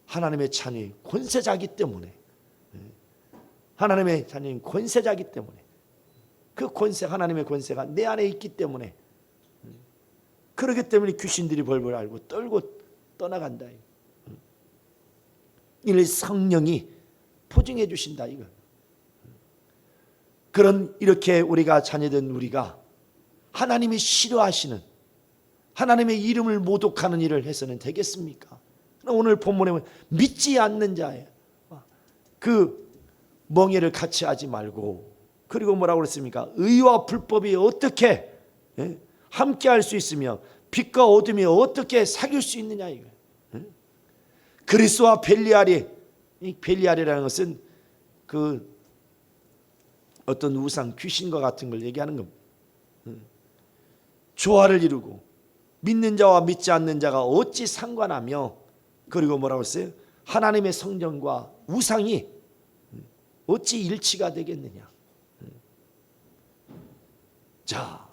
Speaker 1: 하나님의 자녀인 권세자기 때문에. 하나님의 자녀인 권세자기 때문에. 그 권세, 하나님의 권세가 내 안에 있기 때문에. 그렇기 때문에 귀신들이 벌벌 앓고 떨고 떠나간다. 이를 성령이 보증해 주신다 이거. 그런 이렇게 우리가 자녀된 우리가 하나님이 싫어하시는 하나님의 이름을 모독하는 일을 해서는 되겠습니까? 오늘 본문에 보면 믿지 않는 자예요. 그 멍에를 같이 하지 말고 그리고 뭐라고 그랬습니까? 의와 불법이 어떻게 함께 할 수 있으며 빛과 어둠이 어떻게 사귈 수 있느냐 이거. 그리스도와 벨리알이 이 벨리알이라는 것은 그 어떤 우상 귀신과 같은 걸 얘기하는 겁니다. 조화를 이루고 믿는 자와 믿지 않는 자가 어찌 상관하며 그리고 뭐라고 했어요? 하나님의 성전과 우상이 어찌 일치가 되겠느냐. 자,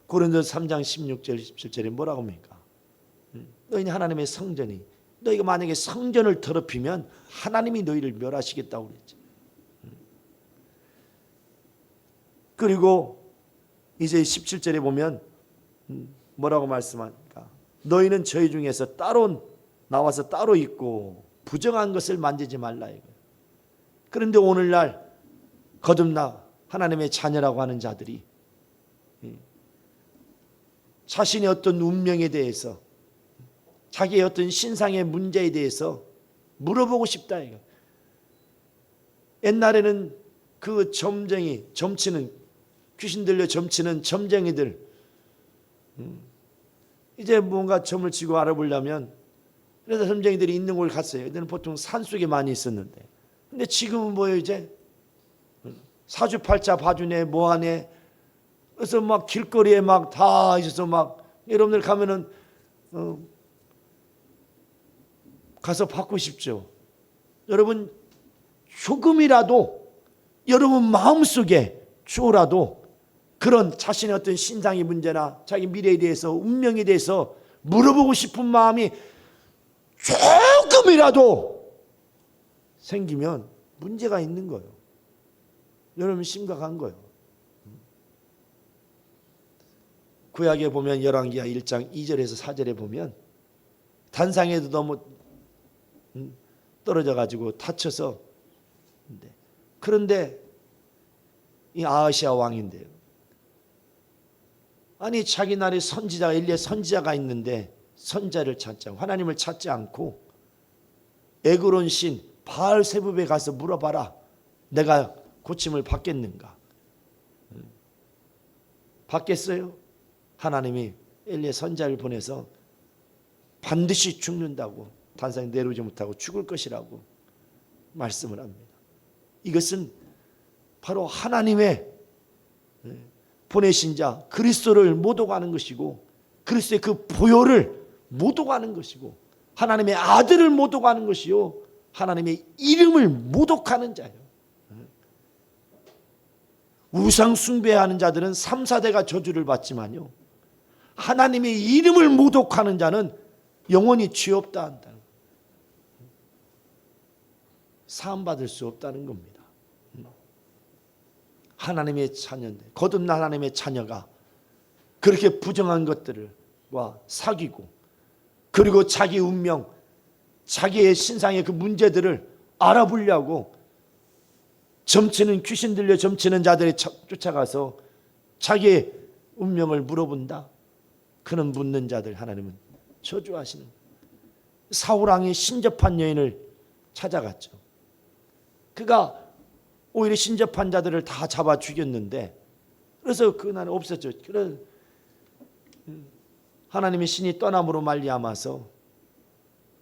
Speaker 1: 고린도서 3장 16절 17절에 뭐라고 합니까? 너희는 하나님의 성전이 너희가 만약에 성전을 더럽히면 하나님이 너희를 멸하시겠다고 그랬지. 그리고 이제 17절에 보면 뭐라고 말씀합니까? 너희는 저희 중에서 따로 나와서 따로 있고 부정한 것을 만지지 말라 이거예요. 그런데 오늘날 거듭나 하나님의 자녀라고 하는 자들이 자신의 어떤 운명에 대해서 자기의 어떤 신상의 문제에 대해서 물어보고 싶다 이거. 옛날에는 그 점치는 귀신 들려 점치는 점쟁이들 이제 뭔가 점을 치고 알아보려면 그래서 점쟁이들이 있는 곳을 갔어요. 그때는 보통 산속에 많이 있었는데 근데 지금은 뭐예요? 이제 사주팔자 봐주네 뭐하네 그래서 막 길거리에 막 다 있어서 막 여러분들 가면은 가서 받고 싶죠. 여러분 조금이라도 여러분 마음속에 주어라도 그런 자신의 어떤 신상의 문제나 자기 미래에 대해서 운명에 대해서 물어보고 싶은 마음이 조금이라도 생기면 문제가 있는 거예요. 여러분 심각한 거예요. 구약에 보면 열왕기하 1장 2절에서 4절에 보면 단상에도 너무 떨어져 가지고 다쳐서 그런데 이 아하시아 왕인데요. 아니 자기 나라에 선지자 엘리야 선지자가 있는데 선자를 찾지 않고 하나님을 찾지 않고 에그론 신 바알세붑에 가서 물어봐라. 내가 고침을 받겠는가? 받겠어요? 하나님이 엘리야 선자를 보내서 반드시 죽는다고 단상에 내려오지 못하고 죽을 것이라고 말씀을 합니다. 이것은 바로 하나님의 보내신 자 그리스도를 모독하는 것이고 그리스도의 그 보혈을 모독하는 것이고 하나님의 아들을 모독하는 것이요 하나님의 이름을 모독하는 자예요. 우상 숭배하는 자들은 3, 4대가 저주를 받지만요 하나님의 이름을 모독하는 자는 영원히 죄 없다 한다는 사함받을 수 없다는 겁니다. 하나님의 자녀인데 거듭난 하나님의 자녀가 그렇게 부정한 것들과 사귀고, 그리고 자기 운명, 자기의 신상의 그 문제들을 알아보려고 점치는, 귀신 들려 점치는 자들이 쫓아가서 자기의 운명을 물어본다. 그는 묻는 자들 하나님은 저주하시는. 사울왕이 신접한 여인을 찾아갔죠. 그가 오히려 신접한 자들을 다 잡아 죽였는데, 그래서 그날 없었죠. 그런 하나님의 신이 떠남으로 말미암아서,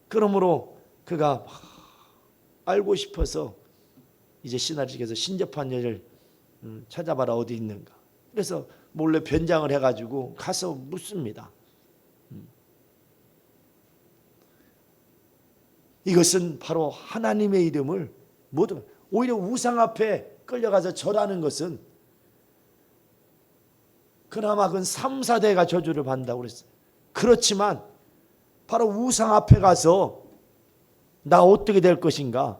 Speaker 1: 그러므로 그가 알고 싶어서 이제 시나리에서 신접한 여인을 찾아봐라, 어디 있는가. 그래서 몰래 변장을 해가지고 가서 묻습니다. 이것은 바로 하나님의 이름을 모두, 오히려 우상 앞에 끌려가서 절하는 것은 그나마 그건 3, 4대가 저주를 받는다고 그랬어요. 그렇지만 바로 우상 앞에 가서 나 어떻게 될 것인가,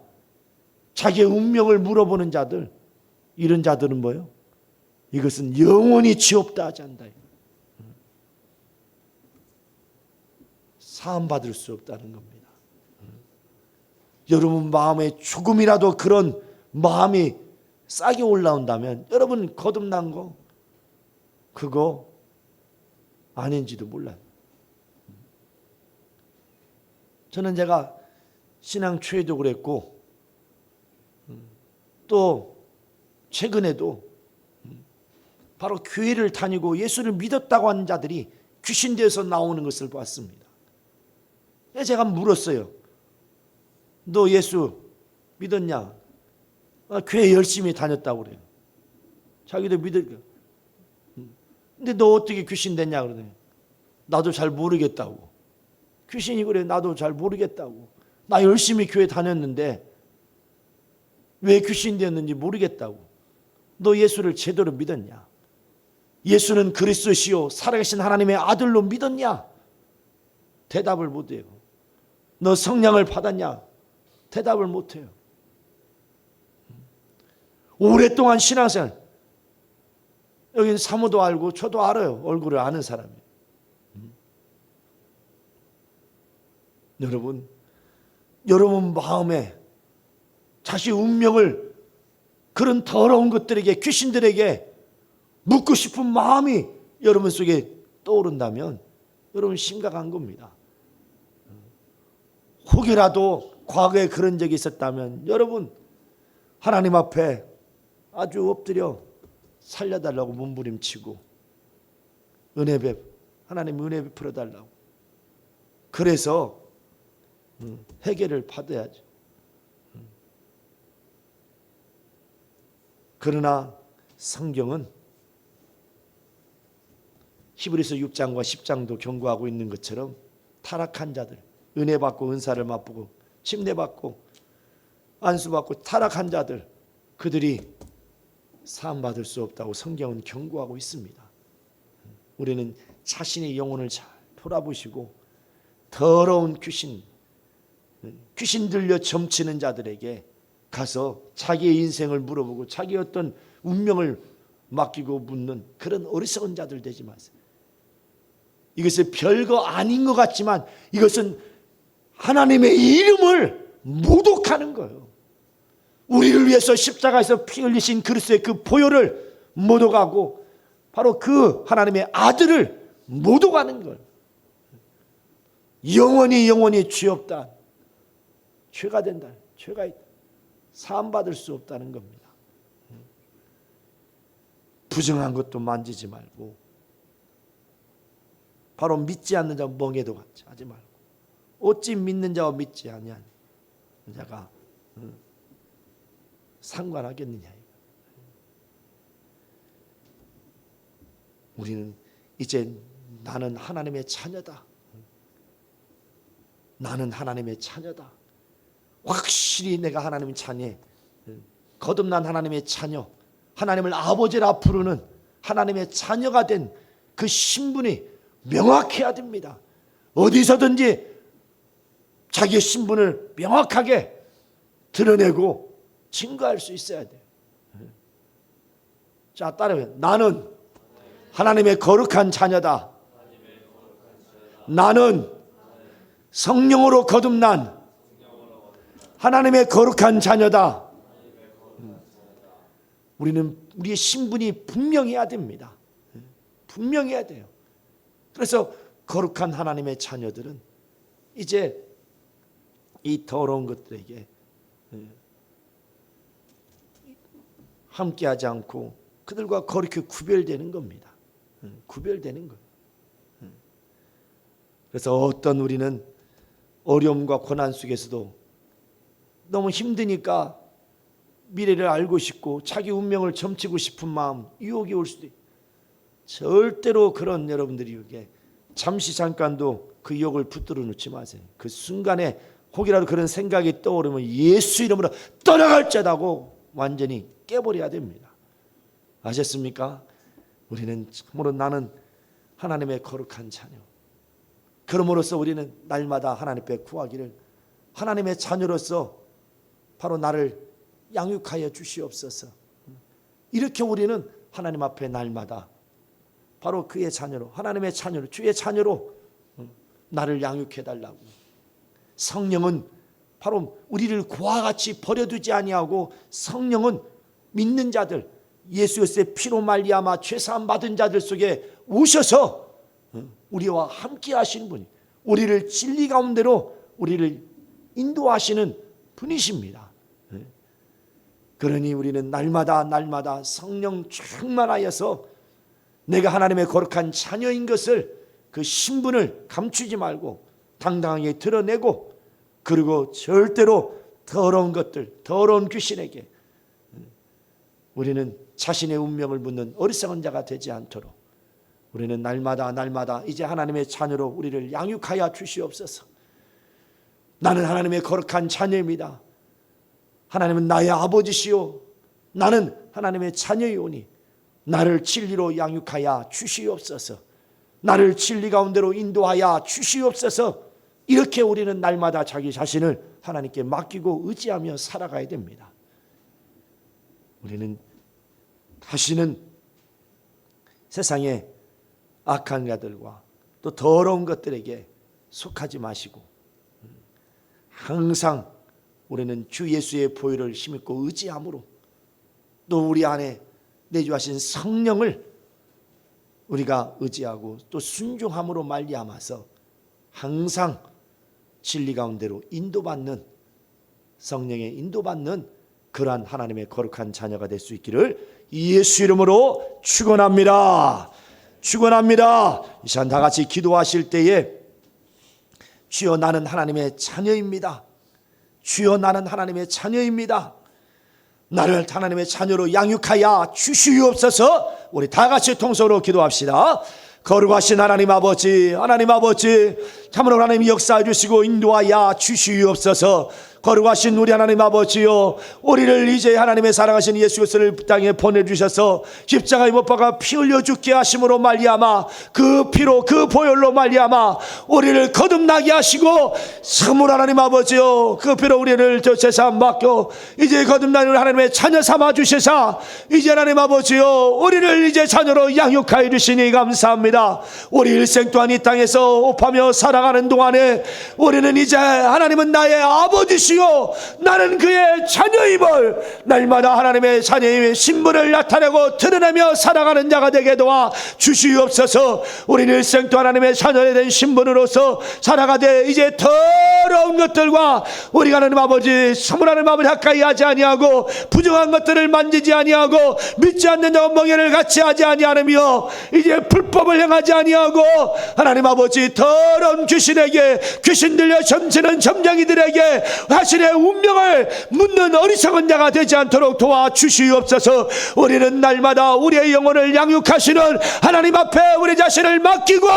Speaker 1: 자기의 운명을 물어보는 자들, 이런 자들은 뭐예요? 이것은 영원히 지옥다 하지 않는다. 사함받을 수 없다는 겁니다. 여러분 마음에 조금이라도 그런 마음이 싹이 올라온다면, 여러분 거듭난 거 그거 아닌지도 몰라요. 저는 제가 신앙 초에도 그랬고, 또 최근에도 바로 교회를 다니고 예수를 믿었다고 하는 자들이 귀신되어서 나오는 것을 봤습니다. 제가 물었어요. 너 예수 믿었냐? 교회 열심히 다녔다고 그래요. 자기도 믿을. 근데 너 어떻게 귀신 됐냐 그러더니 나도 잘 모르겠다고. 귀신이 그래, 나도 잘 모르겠다고. 나 열심히 교회 다녔는데 왜 귀신 되었는지 모르겠다고. 너 예수를 제대로 믿었냐? 예수는 그리스도시요 살아계신 하나님의 아들로 믿었냐? 대답을 못해요. 너 성령을 받았냐? 대답을 못해요. 오랫동안 신앙생활, 여기는 사모도 알고 저도 알아요. 얼굴을 아는 사람이에요. 여러분 마음에 자신의 운명을 그런 더러운 것들에게, 귀신들에게 묻고 싶은 마음이 여러분 속에 떠오른다면 여러분 심각한 겁니다. 혹이라도 과거에 그런 적이 있었다면 여러분 하나님 앞에 아주 엎드려 살려달라고 몸부림치고 하나님 은혜 베풀어 달라고. 그래서 해결을 받아야죠. 그러나 성경은 히브리서 6장과 10장도 경고하고 있는 것처럼 타락한 자들, 은혜 받고 은사를 맛보고 침례 받고 안수 받고 타락한 자들, 그들이 사함 받을 수 없다고 성경은 경고하고 있습니다. 우리는 자신의 영혼을 잘 돌아보시고 더러운 귀신 들려 점치는 자들에게 가서 자기의 인생을 물어보고 자기의 어떤 운명을 맡기고 묻는 그런 어리석은 자들 되지 마세요. 이것은 별거 아닌 것 같지만 이것은 하나님의 이름을 모독하는 거예요. 우리를 위해서 십자가에서 피 흘리신 그리스도의 그 보혈을 모독하고 바로 그 하나님의 아들을 모독하는 거예요. 영원히 죄 없다. 죄가 된다. 죄가 있다. 사함받을 수 없다는 겁니다. 부정한 것도 만지지 말고 바로 믿지 않는 자와 멍에도 같이 하지 말고 어찌 믿는 자와 믿지 아니하는 자가 상관하겠느냐. 우리는 이제 나는 하나님의 자녀다. 나는 하나님의 자녀다. 확실히 내가 하나님의 자녀, 거듭난 하나님의 자녀, 하나님을 아버지라 부르는 하나님의 자녀가 된 그 신분이 명확해야 됩니다. 어디서든지 자기의 신분을 명확하게 드러내고 증거할 수 있어야 돼요. 자, 따라해요. 나는 하나님의 거룩한 자녀다. 나는 성령으로 거듭난 하나님의 거룩한 자녀다. 우리는 우리의 신분이 분명해야 됩니다. 분명해야 돼요. 그래서 거룩한 하나님의 자녀들은 이제 이 더러운 것들에게 함께하지 않고 그들과 거룩히 구별되는 겁니다. 구별되는 거예요. 그래서 어떤 우리는 어려움과 고난 속에서도 너무 힘드니까 미래를 알고 싶고 자기 운명을 점치고 싶은 마음, 유혹이 올 수도 있어요. 절대로 그런 여러분들이 이게 잠시 잠깐도 그 유혹을 붙들어 놓지 마세요. 그 순간에 혹이라도 그런 생각이 떠오르면 예수 이름으로 떠나갈자다고 완전히 깨버려야 됩니다. 아셨습니까? 우리는 참으로 나는 하나님의 거룩한 자녀. 그럼으로써 우리는 날마다 하나님 앞에 구하기를 하나님의 자녀로서 바로 나를 양육하여 주시옵소서. 이렇게 우리는 하나님 앞에 날마다 바로 그의 자녀로, 하나님의 자녀로, 주의 자녀로 나를 양육해 달라고. 성령은 바로 우리를 고와 같이 버려두지 아니하고 성령은 믿는 자들, 예수 그리스도의 피로 말미암아 죄사함 받은 자들 속에 오셔서 우리와 함께 하시는 분이, 우리를 진리 가운데로 우리를 인도하시는 분이십니다. 그러니 우리는 날마다 성령 충만하여서 내가 하나님의 거룩한 자녀인 것을, 그 신분을 감추지 말고 당당하게 드러내고, 그리고 절대로 더러운 것들, 더러운 귀신에게 우리는 자신의 운명을 묻는 어리석은 자가 되지 않도록 우리는 날마다 이제 하나님의 자녀로 우리를 양육하여 주시옵소서. 나는 하나님의 거룩한 자녀입니다. 하나님은 나의 아버지시오. 나는 하나님의 자녀이오니 나를 진리로 양육하여 주시옵소서. 나를 진리 가운데로 인도하여 주시옵소서. 이렇게 우리는 날마다 자기 자신을 하나님께 맡기고 의지하며 살아가야 됩니다. 우리는 다시는 세상의 악한 자들과 또 더러운 것들에게 속하지 마시고 항상 우리는 주 예수의 보혈을 힘입고 의지함으로 또 우리 안에 내주하신 성령을 우리가 의지하고 또 순종함으로 말미암아서 항상 진리 가운데로 인도받는, 성령의 인도받는 그러한 하나님의 거룩한 자녀가 될 수 있기를 예수 이름으로 축원합니다. 축원합니다. 이 시간 다 같이 기도하실 때에 주여 나는 하나님의 자녀입니다. 주여 나는 하나님의 자녀입니다. 나를 하나님의 자녀로 양육하여 주시옵소서. 우리 다 같이 통성으로 기도합시다. 거룩하신 하나님 아버지, 하나님 아버지, 참으로 하나님이 역사해 주시고 인도하여 주시옵소서. 거룩하신 우리 하나님 아버지요, 우리를 이제 하나님의 사랑하신 예수 그리스도를 땅에 보내주셔서 십자가에 못 박아 피 흘려 죽게 하심으로 말미암아 그 피로, 그 보혈로 말미암아 우리를 거듭나게 하시고, 참으로 하나님 아버지요, 그 피로 우리를 저 제사함 맡겨 이제 거듭나는 하나님의 자녀 삼아 주시사 이제 하나님 아버지요, 우리를 이제 자녀로 양육하여 주시니 감사합니다. 우리 일생 동안 이 땅에서 옵하며 살아가는 동안에 우리는 이제 하나님은 나의 아버지시오, 나는 그의 자녀임을 날마다 하나님의 자녀의 신분을 나타내고 드러내며 살아가는 자가 되게 도와 주시옵소서. 우리는 일생 동안 하나님의 자녀에 대한 신분으로서 살아가되 이제 더러운 것들과 우리가 하나님 아버지 사물하는 마음을 가까이 하지 아니하고 부정한 것들을 만지지 아니하고 믿지 않는 자와 멍에를 같이 하지 아니하며 이제 불법을 행하지 아니하고 하나님 아버지 더러운 귀신에게, 귀신 들려 점치는 점쟁이들에게 자신의 운명을 묻는 어리석은 자가 되지 않도록 도와주시옵소서. 우리는 날마다 우리의 영혼을 양육하시는 하나님 앞에 우리 자신을 맡기고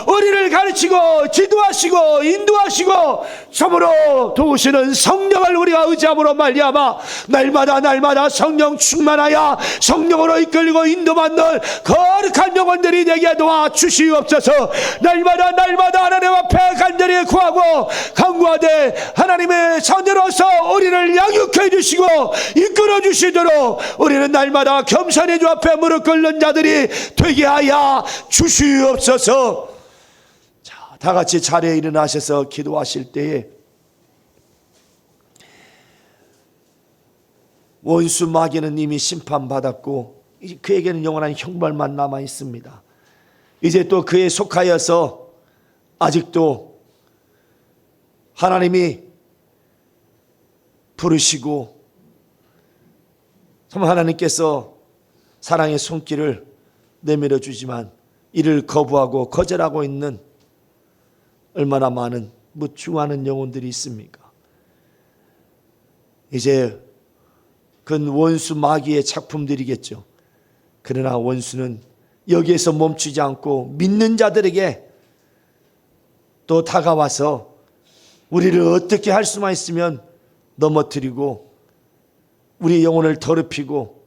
Speaker 1: 우리를 가르치고 지도하시고 인도하시고 참으로 도우시는 성령을 우리가 의지함으로 말미암아 날마다 성령 충만하여 성령으로 이끌리고 인도받는 거룩한 영혼들이 되게 도와주시옵소서. 날마다 하나님 앞에 간절히 간절히 구하고 간구하되 하나님의 자녀로서 우리를 양육해 주시고 이끌어 주시도록 우리는 날마다 겸손히 주 앞에 무릎 꿇는 자들이 되게 하여 주시옵소서. 자, 다 같이 자리에 일어나셔서 기도하실 때에 원수 마귀는 이미 심판받았고 그에게는 영원한 형벌만 남아 있습니다. 이제 또 그에 속하여서 아직도 하나님이 부르시고 참 하나님께서 사랑의 손길을 내밀어 주지만 이를 거부하고 거절하고 있는 얼마나 많은 무충하는 영혼들이 있습니까? 이제 그건 원수 마귀의 작품들이겠죠. 그러나 원수는 여기에서 멈추지 않고 믿는 자들에게 또 다가와서 우리를 어떻게 할 수만 있으면 넘어뜨리고 우리의 영혼을 더럽히고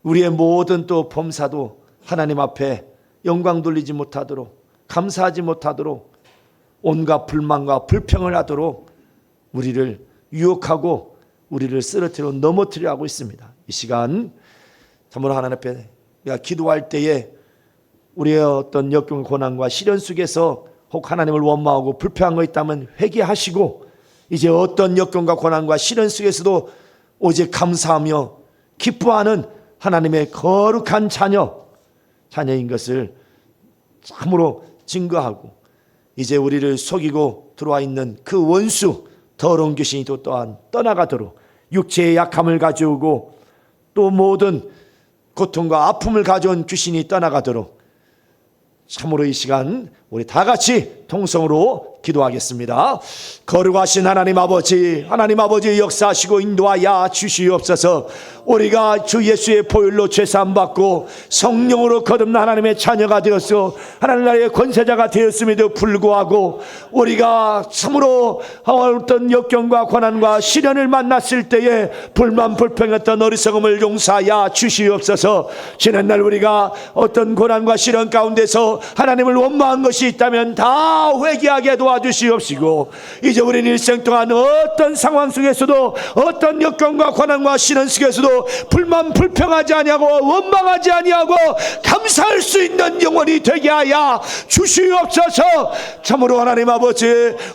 Speaker 1: 우리의 모든 또 범사도 하나님 앞에 영광 돌리지 못하도록 감사하지 못하도록 온갖 불만과 불평을 하도록 우리를 유혹하고 우리를 쓰러뜨리고 넘어뜨려 하고 있습니다. 이 시간 참으로 하나님 앞에 우리가 기도할 때에 우리의 어떤 역경 고난과 시련 속에서 혹 하나님을 원망하고 불평한 거 있다면 회개하시고 이제 어떤 역경과 고난과 시련 속에서도 오직 감사하며 기뻐하는 하나님의 거룩한 자녀인 것을 참으로 증거하고 이제 우리를 속이고 들어와 있는 그 원수 더러운 귀신이 또 또한 떠나가도록 육체의 약함을 가져오고 또 모든 고통과 아픔을 가져온 귀신이 떠나가도록 참으로 이 시간 우리 다 같이 통성으로 기도하겠습니다. 거룩하신 하나님 아버지 역사하시고 인도하여 주시옵소서. 우리가 주 예수의 보혈로 죄사함 받고 성령으로 거듭난 하나님의 자녀가 되었어 하나님 나라의 권세자가 되었음에도 불구하고 우리가 참으로 어떤 역경과 고난과 시련을 만났을 때에 불만 불평했던 어리석음을 용서하여 주시옵소서. 지난날 우리가 어떤 고난과 시련 가운데서 하나님을 원망한 것이 있다면 다 회개하게 도와주시옵시고 이제 우리는 일생 동안 어떤 상황 속에서도 어떤 역경과 고난과 시련 속에서도 불만 불평하지 아니하고 원망하지 아니하고 감사할 수 있는 영혼이 되게 하여 주시옵소서. 참으로 하나님 아버지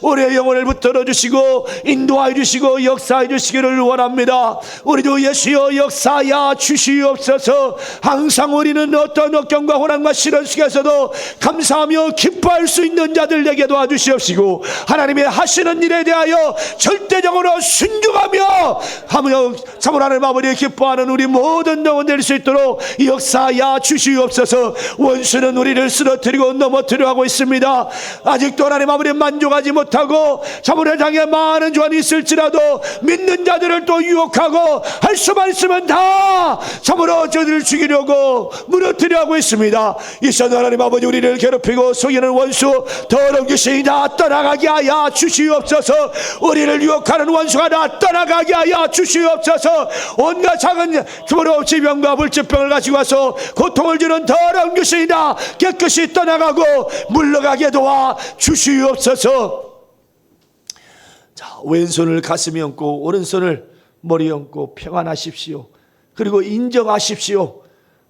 Speaker 1: 우리의 영혼을 붙들어 주시고 인도하여 주시고 역사해 주시기를 원합니다. 우리도 예수여 역사하여 주시옵소서. 항상 우리는 어떤 역경과 고난과 시련 속에서도 감사하며 기뻐할 수 있는 자들에게 도와주시옵시고 하나님의 하시는 일에 대하여 절대적으로 순종하며 참으로 하나님 아버지 기뻐하는 우리 모든 영혼 될 수 있도록 역사하여 주시옵소서. 원수는 우리를 쓰러뜨리고 넘어뜨려 하고 있습니다. 아직도 하나님 아버지 만족하지 못하고 참으로 장에 많은 조언이 있을지라도 믿는 자들을 또 유혹하고 할 수만 있으면 다 참으로 저들을 죽이려고 무너뜨려 하고 있습니다. 이 시간 하나님 아버지 우리를 괴롭히고 속이는 원수 더러운 귀신이 다 떠나가게 하여 주시옵소서. 우리를 유혹하는 원수가 다 떠나가게 하여 주시옵소서. 온갖 작은 주로 질병과 불치병을 가지고 와서 고통을 주는 더러운 귀신이 다 깨끗이 떠나가고 물러가게 도와 주시옵소서. 자, 왼손을 가슴에 얹고 오른손을 머리에 얹고 평안하십시오. 그리고 인정하십시오.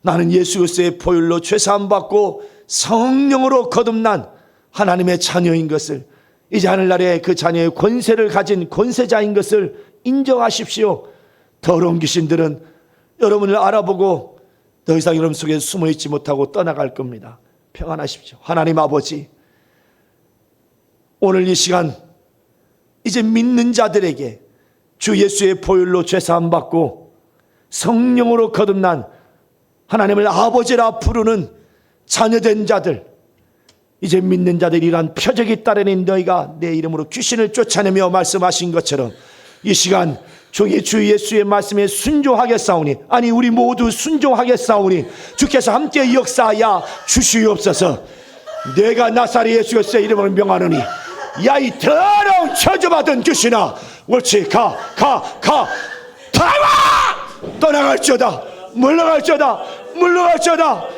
Speaker 1: 나는 예수 그리스도의 보혈로 죄사함 받고 성령으로 거듭난 하나님의 자녀인 것을, 이제 하늘나라의 그 자녀의 권세를 가진 권세자인 것을 인정하십시오. 더러운 귀신들은 여러분을 알아보고 더 이상 여러분 속에 숨어있지 못하고 떠나갈 겁니다. 평안하십시오. 하나님 아버지, 오늘 이 시간 이제 믿는 자들에게 주 예수의 보혈로 죄사함 받고 성령으로 거듭난 하나님을 아버지라 부르는 자녀된 자들, 이제 믿는 자들이란 표적이 따르는 너희가 내 이름으로 귀신을 쫓아내며 말씀하신 것처럼 이 시간 종이 주 예수의 말씀에 순종하겠사오니, 아니 우리 모두 순종하겠사오니 주께서 함께 역사하여 주시옵소서. 내가 나사렛 예수 그리스도의 이름으로 명하노니 야 이 더러운 저주받은 귀신아, 옳지, 가 나와! 떠나갈지어다, 물러갈지어다, 물러갈지어다.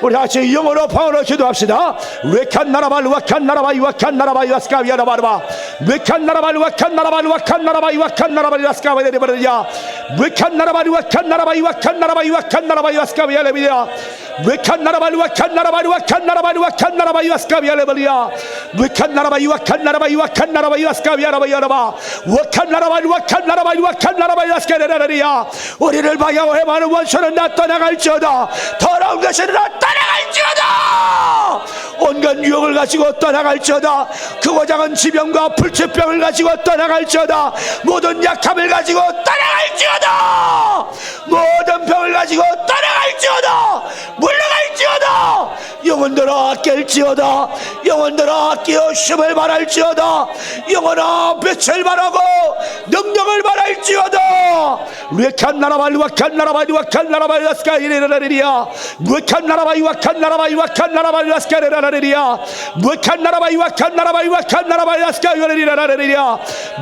Speaker 1: 우리 같이 영어로 방언으로 기도합시다. 웨칸 나라발 와칸 나라바 이와칸 나라바 이와스카 위아라바르바 웨칸 나라발 와칸 나라발 와칸 나라바 이와칸 나라바 이와스카 위아라바르야 웨칸 나라발 와칸 나라바 이와칸 나라바 이와칸 나라바 이와스카 위아라바르야 웨칸 나라발 와칸 나라바 와칸 나라바 와칸 나라바 이와스카 위아라바르야 웨칸 나라바 이와칸 나라바 이와칸 나라바 이와스카 위아라바르야 와칸 나라발 와칸 나라바 이와칸 나라바 이와스카 위아라바르야 우리를 방해하여 많은 원수는 나 떠나갈지어다 더러운 것은 나 떠나갈지어다 온갖 유혹을 가지고 떠나갈지어다 크고 작은 지병과 불치병을 가지고 떠나갈지어다 모든 약함을 가지고 떠나갈지어다 모든 병을 가지고 떠나갈지어다 물러갈지어다 영혼들아 깰지어다 영혼들아 깨어 쉼을 바랄지어다 영혼아 빛을 바라고 능력을 바랄지어다 웨칸 나라발 와칸 나라발 와칸 나라발 와스카 이레라리야 웨칸 나라발 와칸 나라발 와칸 나라발 와스카 이레라리야 웨칸 나라발 와칸 나라발 와칸 나라발 와스카 이레라리야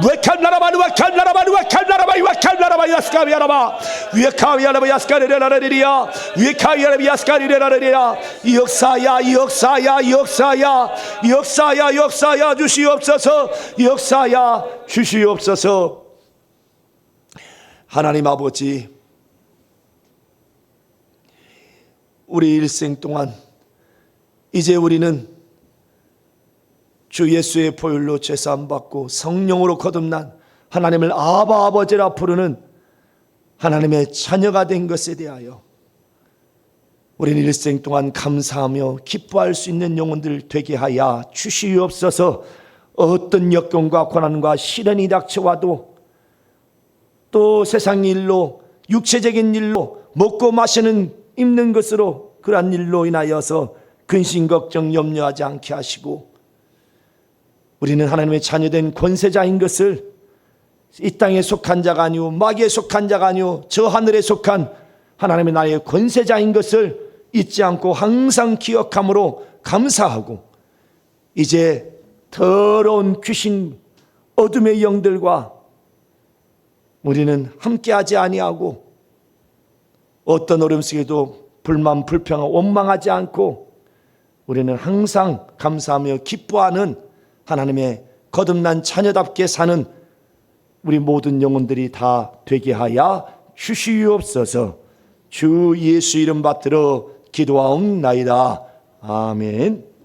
Speaker 1: 웨칸 나라발 와칸 나라발 와칸 나라발 와칸 나라발 와스카 이레라바 웨카 위아라바 와스카 이레라리야 웨카 위아라바 와스카 이레라리야 역사야 역사야 역사야 역사야 역사야 주시옵소서 역사야 주시옵소서. 하나님 아버지, 우리 일생 동안 이제 우리는 주 예수의 보혈로 죄사함 받고 성령으로 거듭난 하나님을 아바 아버지라 부르는 하나님의 자녀가 된 것에 대하여 우리는 일생 동안 감사하며 기뻐할 수 있는 영혼들 되게 하여 주시옵소서. 어떤 역경과 고난과 시련이 닥쳐와도 또 세상 일로 육체적인 일로 먹고 마시는 입는 것으로 그러한 일로 인하여서 근심 걱정 염려하지 않게 하시고 우리는 하나님의 자녀된 권세자인 것을 이 땅에 속한 자가 아니오 마귀에 속한 자가 아니오 저 하늘에 속한 하나님의 나라의 권세자인 것을 잊지 않고 항상 기억함으로 감사하고 이제 더러운 귀신 어둠의 영들과 우리는 함께하지 아니하고 어떤 어려움 속에도 불만 불평 원망하지 않고 우리는 항상 감사하며 기뻐하는 하나님의 거듭난 자녀답게 사는 우리 모든 영혼들이 다 되게 하여 주시옵소서. 주 예수 이름 받들어 기도하옵나이다. 아멘.